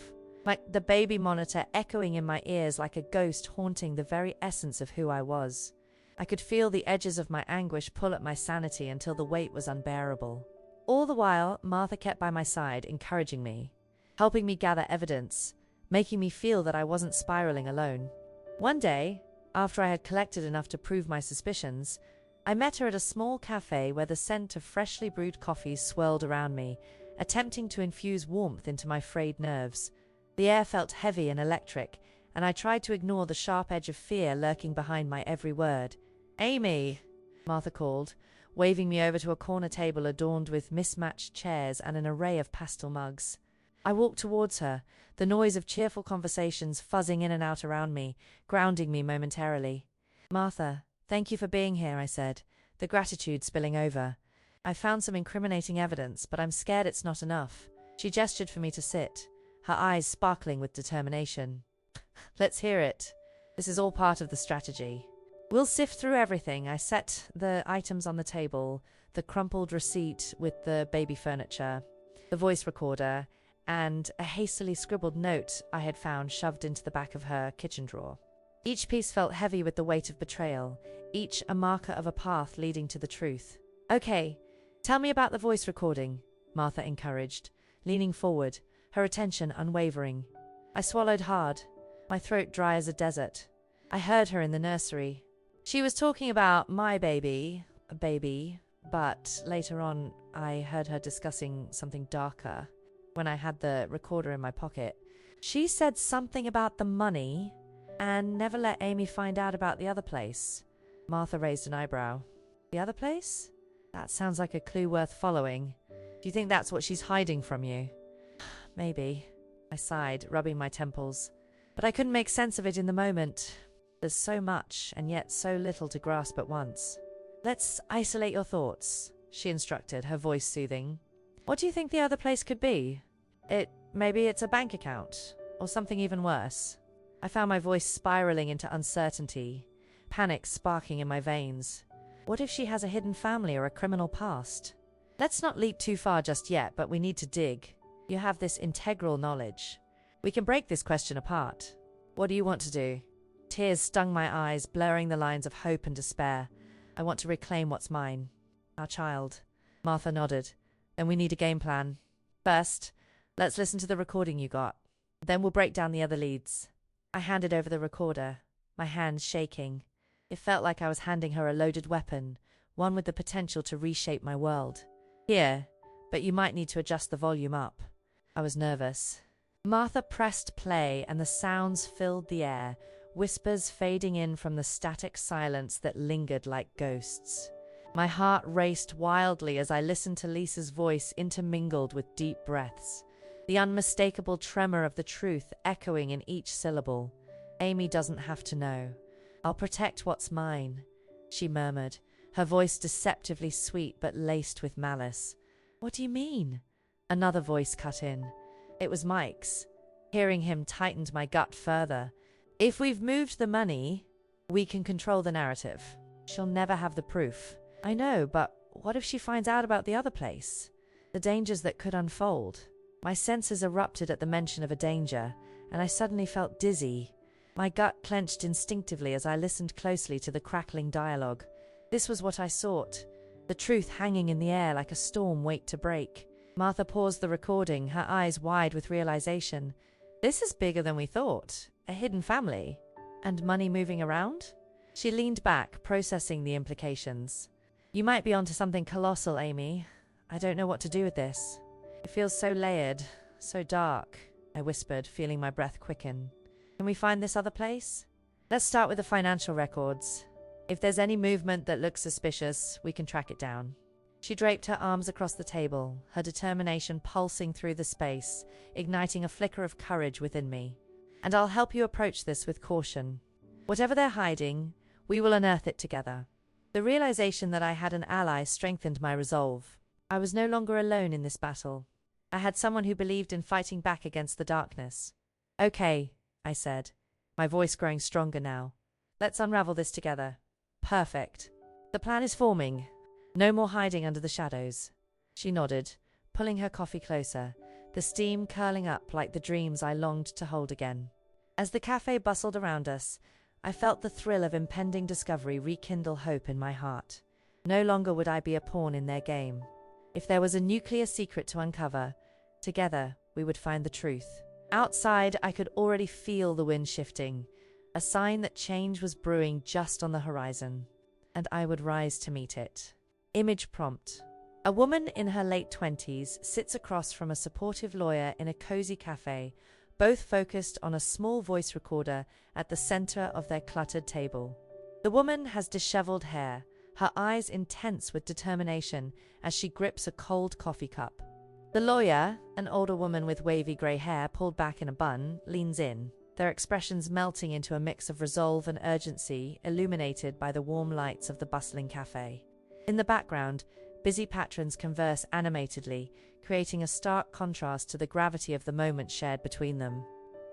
Speaker 1: the baby monitor echoing in my ears like a ghost haunting the very essence of who I was. I could feel the edges of my anguish pull at my sanity until the weight was unbearable. All the while, Martha kept by my side, encouraging me, helping me gather evidence, making me feel that I wasn't spiraling alone. One day, after I had collected enough to prove my suspicions, I met her at a small cafe where the scent of freshly brewed coffee swirled around me, attempting to infuse warmth into my frayed nerves. The air felt heavy and electric, and I tried to ignore the sharp edge of fear lurking behind my every word. "Amy," Martha called, waving me over to a corner table adorned with mismatched chairs and an array of pastel mugs. I walked towards her, the noise of cheerful conversations fuzzing in and out around me, grounding me momentarily. "Martha, thank you for being here," I said, the gratitude spilling over. "I found some incriminating evidence, but I'm scared it's not enough." She gestured for me to sit, her eyes sparkling with determination. "Let's hear it. This is all part of the strategy. We'll sift through everything." I set the items on the table, the crumpled receipt with the baby furniture, the voice recorder, and a hastily scribbled note I had found shoved into the back of her kitchen drawer. Each piece felt heavy with the weight of betrayal, each a marker of a path leading to the truth. "Okay, tell me about the voice recording," Martha encouraged, leaning forward, her attention unwavering. I swallowed hard, my throat dry as a desert. I heard her in the nursery. She was talking about my baby, but later on I heard her discussing something darker. When I had the recorder in my pocket, she said something about the money and never let Amy find out about the other place. Martha raised an eyebrow. "The other place? That sounds like a clue worth following. Do you think that's what she's hiding from you?" "Maybe," I sighed, rubbing my temples. But I couldn't make sense of it in the moment. There's so much, and yet so little to grasp at once. "Let's isolate your thoughts," she instructed, her voice soothing. "What do you think the other place could be? Maybe it's a bank account, or something even worse." I found my voice spiraling into uncertainty, panic sparking in my veins. What if she has a hidden family or a criminal past? Let's not leap too far just yet, but we need to dig. You have this integral knowledge. We can break this question apart. What do you want to do? Tears stung my eyes, blurring the lines of hope and despair. I want to reclaim what's mine. Our child. Martha nodded. Then we need a game plan. First, let's listen to the recording you got. Then we'll break down the other leads. I handed over the recorder, my hands shaking. It felt like I was handing her a loaded weapon, one with the potential to reshape my world. "Here, but you might need to adjust the volume up." I was nervous. Martha pressed play and the sounds filled the air, whispers fading in from the static silence that lingered like ghosts. My heart raced wildly as I listened to Lisa's voice intermingled with deep breaths, the unmistakable tremor of the truth echoing in each syllable. "Amy doesn't have to know. I'll protect what's mine," she murmured, her voice deceptively sweet but laced with malice. "What do you mean?" Another voice cut in. It was Mike's. Hearing him tightened my gut further. "If we've moved the money, we can control the narrative. She'll never have the proof." "I know, but what if she finds out about the other place? The dangers that could unfold." My senses erupted at the mention of a danger, and I suddenly felt dizzy. My gut clenched instinctively as I listened closely to the crackling dialogue. This was what I sought, the truth hanging in the air like a storm waiting to break. Martha paused the recording, her eyes wide with realization. This is bigger than we thought. A hidden family. And money moving around? She leaned back, processing the implications. You might be onto something colossal, Amy. I don't know what to do with this. It feels so layered, so dark, I whispered, feeling my breath quicken. Can we find this other place? Let's start with the financial records. If there's any movement that looks suspicious, we can track it down. She draped her arms across the table, her determination pulsing through the space, igniting a flicker of courage within me. And I'll help you approach this with caution. Whatever they're hiding, we will unearth it together. The realization that I had an ally strengthened my resolve. I was no longer alone in this battle. I had someone who believed in fighting back against the darkness. Okay, I said, my voice growing stronger now. Let's unravel this together. Perfect. The plan is forming. No more hiding under the shadows. She nodded, pulling her coffee closer, the steam curling up like the dreams I longed to hold again. As the cafe bustled around us, I felt the thrill of impending discovery rekindle hope in my heart. No longer would I be a pawn in their game. If there was a nuclear secret to uncover, together we would find the truth. Outside, I could already feel the wind shifting, a sign that change was brewing just on the horizon, and I would rise to meet it. Image prompt. A woman in her late 20s sits across from a supportive lawyer in a cozy cafe, both focused on a small voice recorder at the center of their cluttered table. The woman has disheveled hair, her eyes intense with determination as she grips a cold coffee cup. The lawyer, an older woman with wavy grey hair pulled back in a bun, leans in, their expressions melting into a mix of resolve and urgency, illuminated by the warm lights of the bustling cafe. In the background, busy patrons converse animatedly, creating a stark contrast to the gravity of the moment shared between them.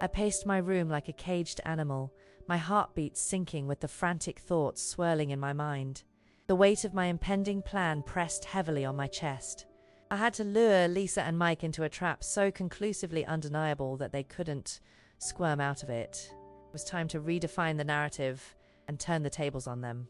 Speaker 1: I paced my room like a caged animal, my heartbeat sinking with the frantic thoughts swirling in my mind. The weight of my impending plan pressed heavily on my chest. I had to lure Lisa and Mike into a trap so conclusively undeniable that they couldn't squirm out of it. It was time to redefine the narrative and turn the tables on them.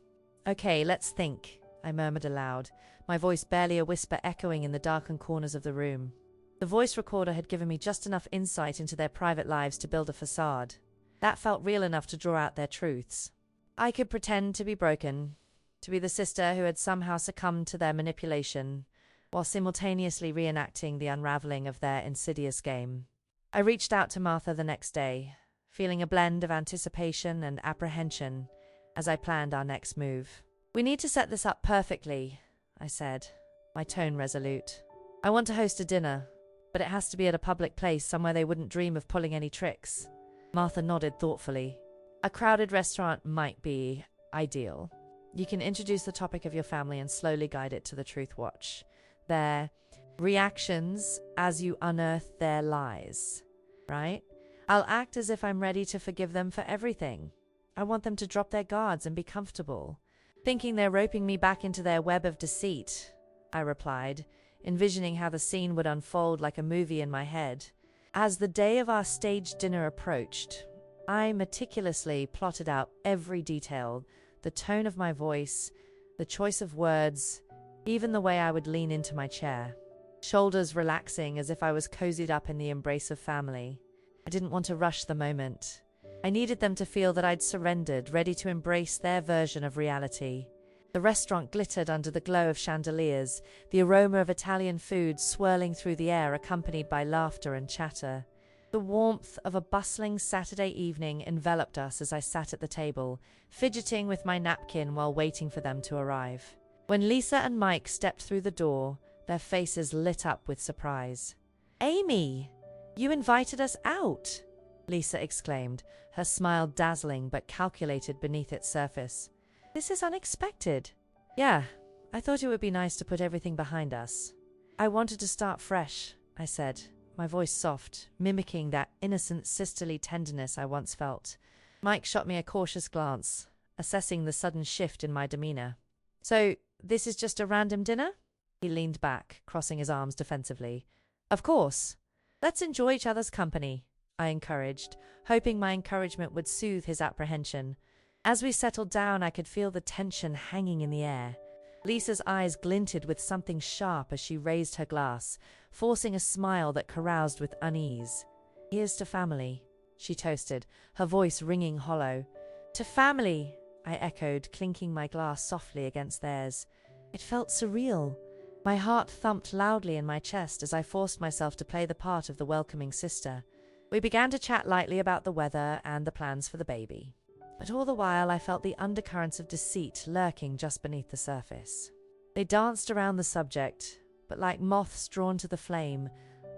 Speaker 1: Okay, let's think, I murmured aloud, my voice barely a whisper echoing in the darkened corners of the room. The voice recorder had given me just enough insight into their private lives to build a facade. That felt real enough to draw out their truths. I could pretend to be broken, to be the sister who had somehow succumbed to their manipulation, while simultaneously reenacting the unraveling of their insidious game. I reached out to Martha the next day, feeling a blend of anticipation and apprehension as I planned our next move. We need to set this up perfectly, I said, my tone resolute. I want to host a dinner, but it has to be at a public place somewhere they wouldn't dream of pulling any tricks. Martha nodded thoughtfully. A crowded restaurant might be ideal. You can introduce the topic of your family and slowly guide it to the truth watch. Their reactions as you unearth their lies, right? I'll act as if I'm ready to forgive them for everything. I want them to drop their guards and be comfortable, thinking they're roping me back into their web of deceit, I replied, envisioning how the scene would unfold like a movie in my head. As the day of our staged dinner approached, I meticulously plotted out every detail, the tone of my voice, the choice of words, even the way I would lean into my chair, shoulders relaxing as if I was cozied up in the embrace of family. I didn't want to rush the moment. I needed them to feel that I'd surrendered, ready to embrace their version of reality. The restaurant glittered under the glow of chandeliers, the aroma of Italian food swirling through the air, accompanied by laughter and chatter. The warmth of a bustling Saturday evening enveloped us as I sat at the table, fidgeting with my napkin while waiting for them to arrive. When Lisa and Mike stepped through the door, their faces lit up with surprise. "Amy, you invited us out!" Lisa exclaimed, her smile dazzling but calculated beneath its surface. "This is unexpected." "Yeah, I thought it would be nice to put everything behind us. I wanted to start fresh," I said, my voice soft, mimicking that innocent sisterly tenderness I once felt. Mike shot me a cautious glance, assessing the sudden shift in my demeanor. "So, this is just a random dinner?" He leaned back, crossing his arms defensively. "Of course. Let's enjoy each other's company, I encouraged, hoping my encouragement would soothe his apprehension. As we settled down, I could feel the tension hanging in the air. Lisa's eyes glinted with something sharp as she raised her glass, forcing a smile that caroused with unease. "Here's to family," she toasted, her voice ringing hollow. "To family," I echoed, clinking my glass softly against theirs. It felt surreal. My heart thumped loudly in my chest as I forced myself to play the part of the welcoming sister. We began to chat lightly about the weather and the plans for the baby. But all the while I felt the undercurrents of deceit lurking just beneath the surface. They danced around the subject, but like moths drawn to the flame,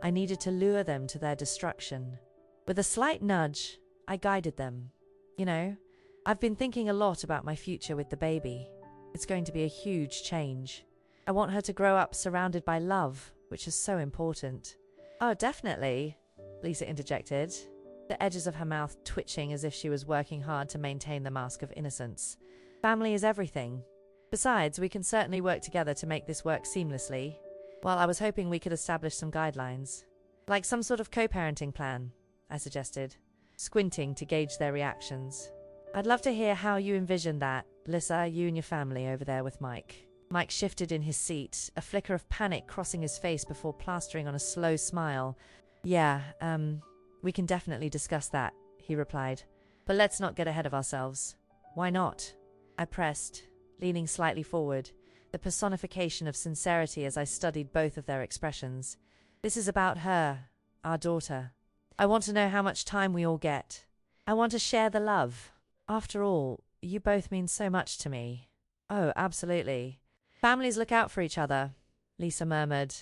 Speaker 1: I needed to lure them to their destruction. With a slight nudge, I guided them. I've been thinking a lot about my future with the baby. It's going to be a huge change. I want her to grow up surrounded by love, which is so important. "Oh, definitely," Lisa interjected, the edges of her mouth twitching as if she was working hard to maintain the mask of innocence. "Family is everything. Besides, we can certainly work together to make this work seamlessly. Well, I was hoping we could establish some guidelines. Like some sort of co-parenting plan," I suggested, squinting to gauge their reactions. "I'd love to hear how you envision that, Lisa, you and your family over there with Mike." Mike shifted in his seat, a flicker of panic crossing his face before plastering on a slow smile. "Yeah, we can definitely discuss that," he replied. "But let's not get ahead of ourselves." "Why not?" I pressed, leaning slightly forward, the personification of sincerity as I studied both of their expressions. "This is about her, our daughter. I want to know how much time we all get. I want to share the love. After all, you both mean so much to me." "Oh, absolutely. Families look out for each other," Lisa murmured,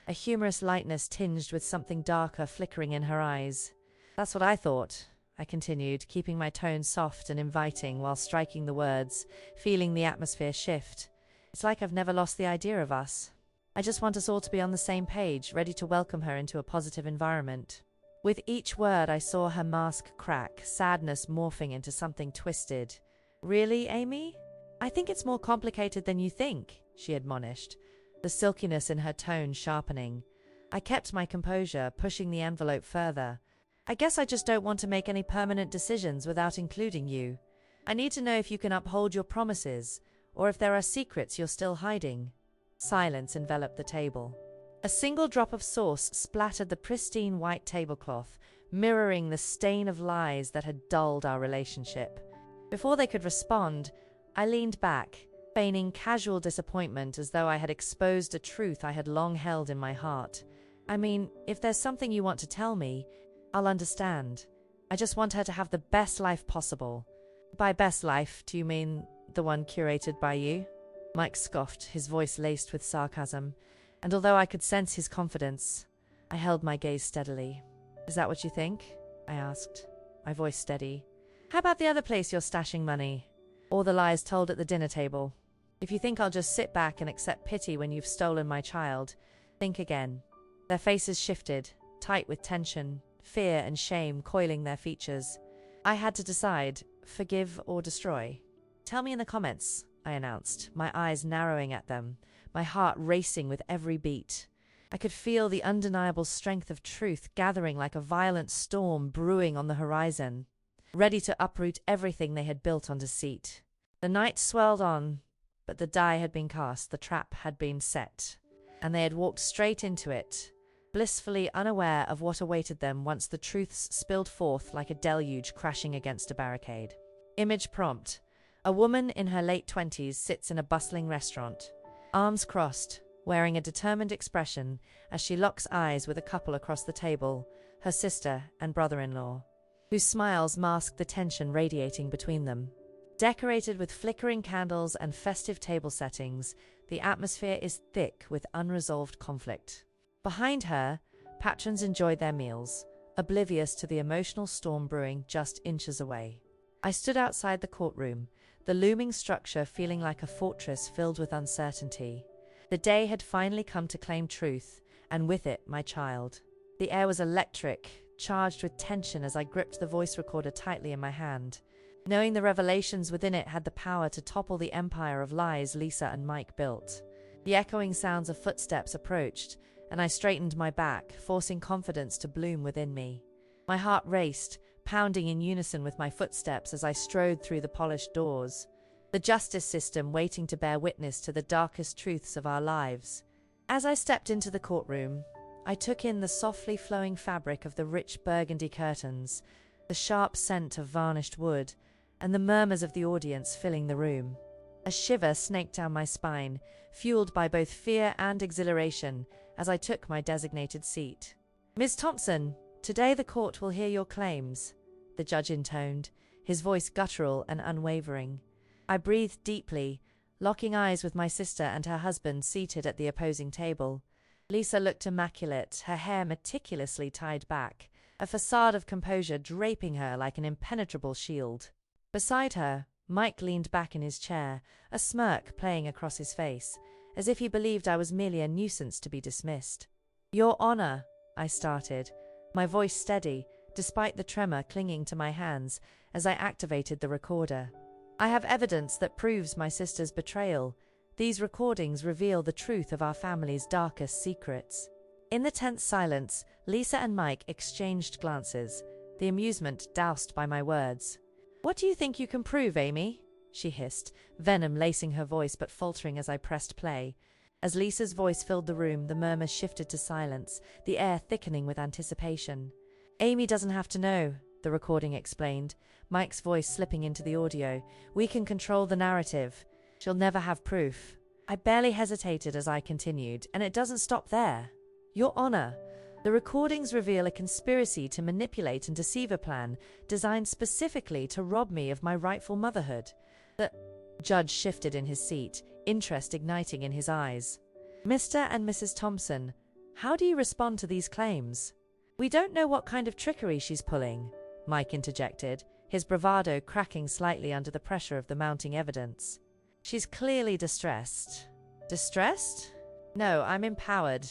Speaker 1: a humorous lightness tinged with something darker flickering in her eyes. "That's what I thought," I continued, keeping my tone soft and inviting while striking the words, feeling the atmosphere shift. "It's like I've never lost the idea of us. I just want us all to be on the same page, ready to welcome her into a positive environment." With each word I saw her mask crack, sadness morphing into something twisted. "Really, Amy? I think it's more complicated than you think," she admonished, the silkiness in her tone sharpening. I kept my composure, pushing the envelope further. "I guess I just don't want to make any permanent decisions without including you. I need to know if you can uphold your promises, or if there are secrets you're still hiding." Silence enveloped the table. A single drop of sauce splattered the pristine white tablecloth, mirroring the stain of lies that had dulled our relationship. Before they could respond, I leaned back, feigning casual disappointment as though I had exposed a truth I had long held in my heart. "I mean, if there's something you want to tell me, I'll understand. I just want her to have the best life possible." "By best life, do you mean the one curated by you?" Mike scoffed, his voice laced with sarcasm, and although I could sense his confidence, I held my gaze steadily. "Is that what you think?" I asked, my voice steady. "How about the other place you're stashing money? Or the lies told at the dinner table? If you think I'll just sit back and accept pity when you've stolen my child, think again." Their faces shifted, tight with tension, fear and shame coiling their features. I had to decide, forgive or destroy. "Tell me in the comments," I announced, my eyes narrowing at them, my heart racing with every beat. I could feel the undeniable strength of truth gathering like a violent storm brewing on the horizon, ready to uproot everything they had built on deceit. The night swirled on, but the die had been cast, the trap had been set, and they had walked straight into it, blissfully unaware of what awaited them once the truths spilled forth like a deluge crashing against a barricade. Image prompt. A woman in her late 20s sits in a bustling restaurant, arms crossed, wearing a determined expression as she locks eyes with a couple across the table, her sister and brother-in-law, whose smiles mask the tension radiating between them. Decorated with flickering candles and festive table settings, the atmosphere is thick with unresolved conflict. Behind her, patrons enjoyed their meals, oblivious to the emotional storm brewing just inches away. I stood outside the courtroom, the looming structure feeling like a fortress filled with uncertainty. The day had finally come to claim truth, and with it, my child. The air was electric, charged with tension as I gripped the voice recorder tightly in my hand, knowing the revelations within it had the power to topple the empire of lies Lisa and Mike built. The echoing sounds of footsteps approached, and I straightened my back, forcing confidence to bloom within me. My heart raced, pounding in unison with my footsteps as I strode through the polished doors. The justice system waiting to bear witness to the darkest truths of our lives. As I stepped into the courtroom, I took in the softly flowing fabric of the rich burgundy curtains, the sharp scent of varnished wood, and the murmurs of the audience filling the room. A shiver snaked down my spine, fueled by both fear and exhilaration, as I took my designated seat. "Ms. Thompson, today the court will hear your claims," the judge intoned, his voice guttural and unwavering. I breathed deeply, locking eyes with my sister and her husband seated at the opposing table. Lisa looked immaculate, her hair meticulously tied back, a facade of composure draping her like an impenetrable shield. Beside her, Mike leaned back in his chair, a smirk playing across his face, as if he believed I was merely a nuisance to be dismissed. "Your Honor," I started, my voice steady, despite the tremor clinging to my hands as I activated the recorder. "I have evidence that proves my sister's betrayal. These recordings reveal the truth of our family's darkest secrets." In the tense silence, Lisa and Mike exchanged glances, the amusement doused by my words. "What do you think you can prove, Amy?" she hissed, venom lacing her voice but faltering as I pressed play. As Lisa's voice filled the room, the murmurs shifted to silence, the air thickening with anticipation. "Amy doesn't have to know," the recording explained, Mike's voice slipping into the audio. "We can control the narrative. She'll never have proof." I barely hesitated as I continued, "And it doesn't stop there. Your Honor, the recordings reveal a conspiracy to manipulate and deceive, a plan designed specifically to rob me of my rightful motherhood." The judge shifted in his seat, interest igniting in his eyes. "Mr. and Mrs. Thompson, how do you respond to these claims?" "We don't know what kind of trickery she's pulling," Mike interjected, his bravado cracking slightly under the pressure of the mounting evidence. "She's clearly distressed." "Distressed? No, I'm empowered."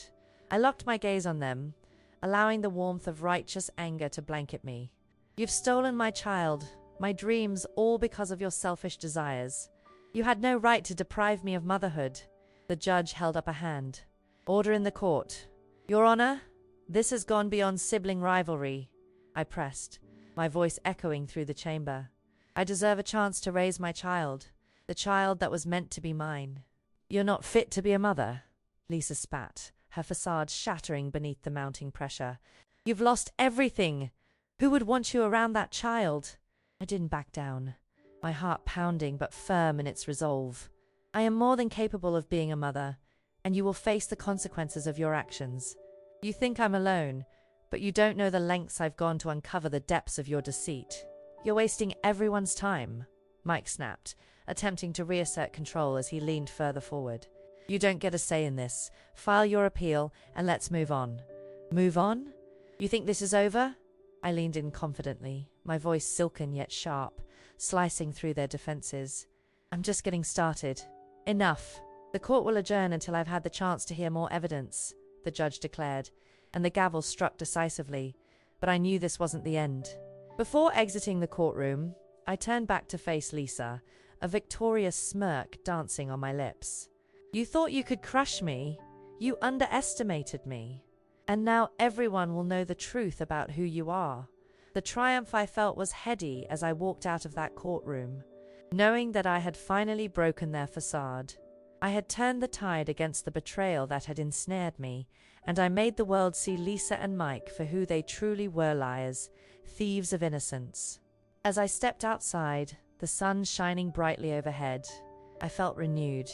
Speaker 1: I locked my gaze on them, allowing the warmth of righteous anger to blanket me. "You've stolen my child, my dreams, all because of your selfish desires. You had no right to deprive me of motherhood." The judge held up a hand. "Order in the court." "Your Honor, this has gone beyond sibling rivalry," I pressed, my voice echoing through the chamber. "I deserve a chance to raise my child, the child that was meant to be mine." "You're not fit to be a mother," Lisa spat, her facade shattering beneath the mounting pressure. "You've lost everything. Who would want you around that child?" I didn't back down, my heart pounding but firm in its resolve. "I am more than capable of being a mother, and you will face the consequences of your actions. You think I'm alone, but you don't know the lengths I've gone to uncover the depths of your deceit." "You're wasting everyone's time," Mike snapped, attempting to reassert control as he leaned further forward. "You don't get a say in this. File your appeal, and let's move on." "Move on? You think this is over?" I leaned in confidently, my voice silken yet sharp, slicing through their defenses. "I'm just getting started." "Enough. The court will adjourn until I've had the chance to hear more evidence," the judge declared, and the gavel struck decisively, but I knew this wasn't the end. Before exiting the courtroom, I turned back to face Lisa, a victorious smirk dancing on my lips. "You thought you could crush me. You underestimated me. And now everyone will know the truth about who you are." The triumph I felt was heady as I walked out of that courtroom, knowing that I had finally broken their facade. I had turned the tide against the betrayal that had ensnared me, and I made the world see Lisa and Mike for who they truly were: liars, thieves of innocence. As I stepped outside, the sun shining brightly overhead, I felt renewed.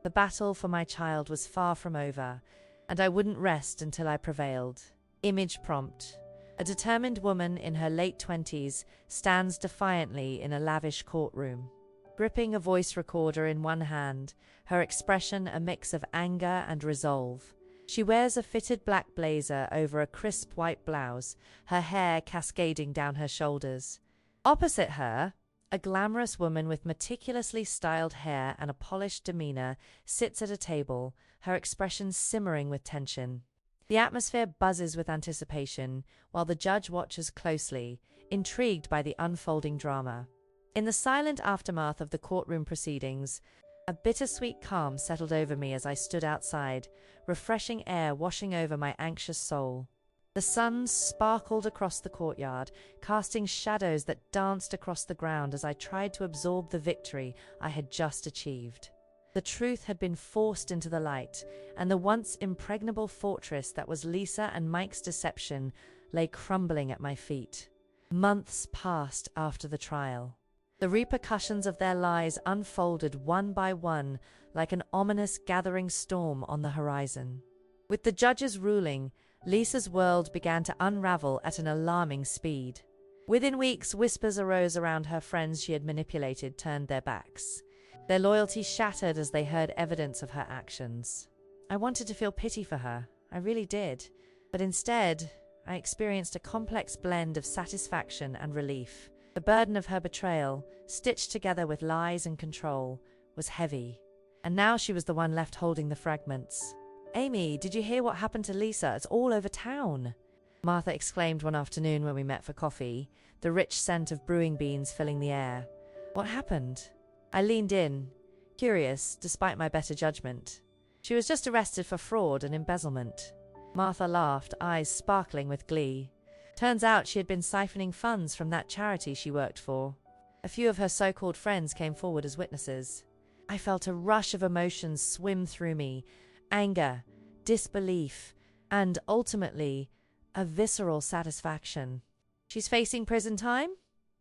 Speaker 1: The battle for my child was far from over, and I wouldn't rest until I prevailed. Image prompt. A determined woman in her late 20s stands defiantly in a lavish courtroom. Gripping a voice recorder in one hand, her expression a mix of anger and resolve. She wears a fitted black blazer over a crisp white blouse, her hair cascading down her shoulders. Opposite her, a glamorous woman with meticulously styled hair and a polished demeanor sits at a table, her expression simmering with tension. The atmosphere buzzes with anticipation, while the judge watches closely, intrigued by the unfolding drama. In the silent aftermath of the courtroom proceedings, A bittersweet calm settled over me as I stood outside, refreshing air washing over my anxious soul. The sun sparkled across the courtyard, casting shadows that danced across the ground as I tried to absorb the victory I had just achieved. The truth had been forced into the light, and the once impregnable fortress that was Lisa and Mike's deception lay crumbling at my feet. Months passed after the trial. The repercussions of their lies unfolded one by one like an ominous gathering storm on the horizon. With the judge's ruling, Lisa's world began to unravel at an alarming speed. Within weeks, whispers arose around her friends she had manipulated turned their backs. Their loyalty shattered as they heard evidence of her actions. I wanted to feel pity for her, I really did, but instead, I experienced a complex blend of satisfaction and relief. The burden of her betrayal, stitched together with lies and control, was heavy, and now she was the one left holding the fragments. "Amy, did you hear what happened to Lisa? It's all over town," Martha exclaimed one afternoon when we met for coffee, the rich scent of brewing beans filling the air. "What happened?" I leaned in, curious despite my better judgment. "She was just arrested for fraud and embezzlement." Martha laughed, eyes sparkling with glee. "Turns out she had been siphoning funds from that charity she worked for. A few of her so-called friends came forward as witnesses." I felt a rush of emotions swim through me, anger, disbelief, and ultimately, a visceral satisfaction. "She's facing prison time?"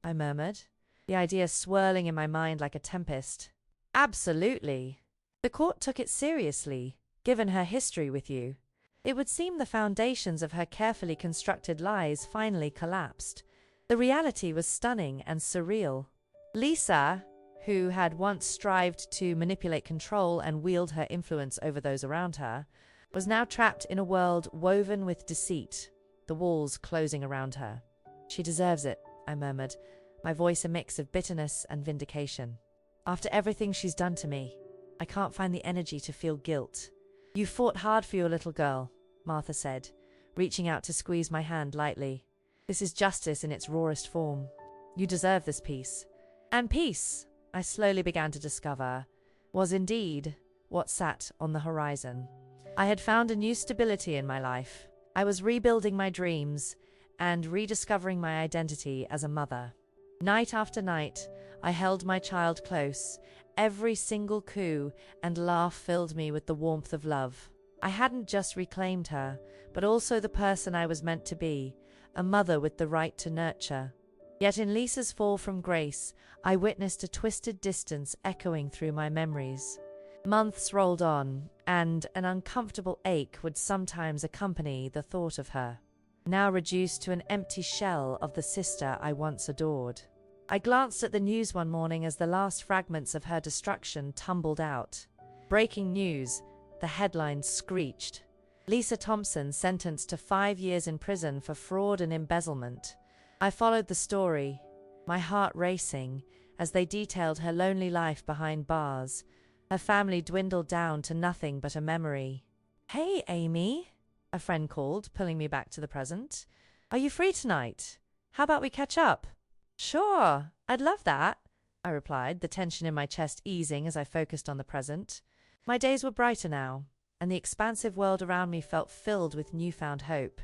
Speaker 1: I murmured, the idea swirling in my mind like a tempest. "Absolutely. The court took it seriously, given her history with you. It would seem the foundations of her carefully constructed lies finally collapsed. The reality was stunning and surreal. Lisa, who had once strived to manipulate control and wield her influence over those around her, was now trapped in a world woven with deceit, the walls closing around her. "She deserves it," I murmured, my voice a mix of bitterness and vindication. "After everything she's done to me, I can't find the energy to feel guilt." "You fought hard for your little girl," Martha said, reaching out to squeeze my hand lightly. "This is justice in its rawest form. You deserve this peace." And peace, I slowly began to discover, was indeed what sat on the horizon. I had found a new stability in my life. I was rebuilding my dreams and rediscovering my identity as a mother. Night after night, I held my child close. Every single coo and laugh filled me with the warmth of love. I hadn't just reclaimed her, but also the person I was meant to be, a mother with the right to nurture. Yet in Lisa's fall from grace, I witnessed a twisted distance echoing through my memories. Months rolled on, and an uncomfortable ache would sometimes accompany the thought of her, now reduced to an empty shell of the sister I once adored. I glanced at the news one morning as the last fragments of her destruction tumbled out. Breaking news, the headlines screeched. Lisa Thompson sentenced to 5 years in prison for fraud and embezzlement. I followed the story, my heart racing, as they detailed her lonely life behind bars. Her family dwindled down to nothing but a memory. "Hey, Amy," a friend called, pulling me back to the present. "Are you free tonight? How about we catch up?" "Sure, I'd love that," I replied, the tension in my chest easing as I focused on the present. My days were brighter now, and the expansive world around me felt filled with newfound hope.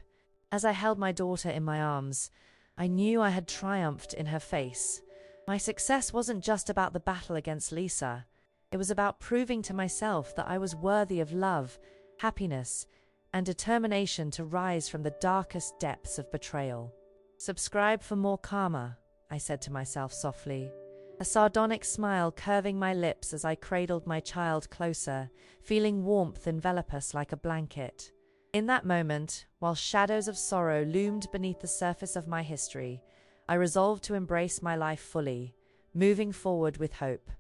Speaker 1: As I held my daughter in my arms, I knew I had triumphed in her face. My success wasn't just about the battle against Lisa. It was about proving to myself that I was worthy of love, happiness, and determination to rise from the darkest depths of betrayal. "Subscribe for more karma," I said to myself softly, a sardonic smile curving my lips as I cradled my child closer, feeling warmth envelop us like a blanket. In that moment, while shadows of sorrow loomed beneath the surface of my history, I resolved to embrace my life fully, moving forward with hope,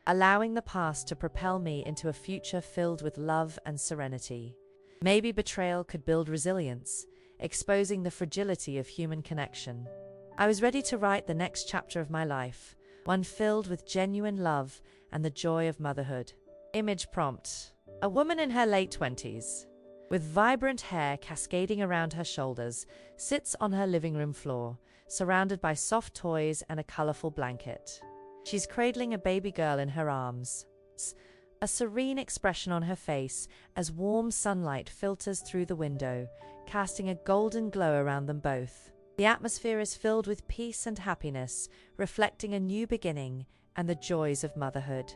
Speaker 1: allowing the past to propel me into a future filled with love and serenity. Maybe betrayal could build resilience, exposing the fragility of human connection. I was ready to write the next chapter of my life, one filled with genuine love and the joy of motherhood. Image prompt: a woman in her late 20s, with vibrant hair cascading around her shoulders, sits on her living room floor, surrounded by soft toys and a colorful blanket. She's cradling a baby girl in her arms, a serene expression on her face as warm sunlight filters through the window, casting a golden glow around them both. The atmosphere is filled with peace and happiness, reflecting a new beginning and the joys of motherhood.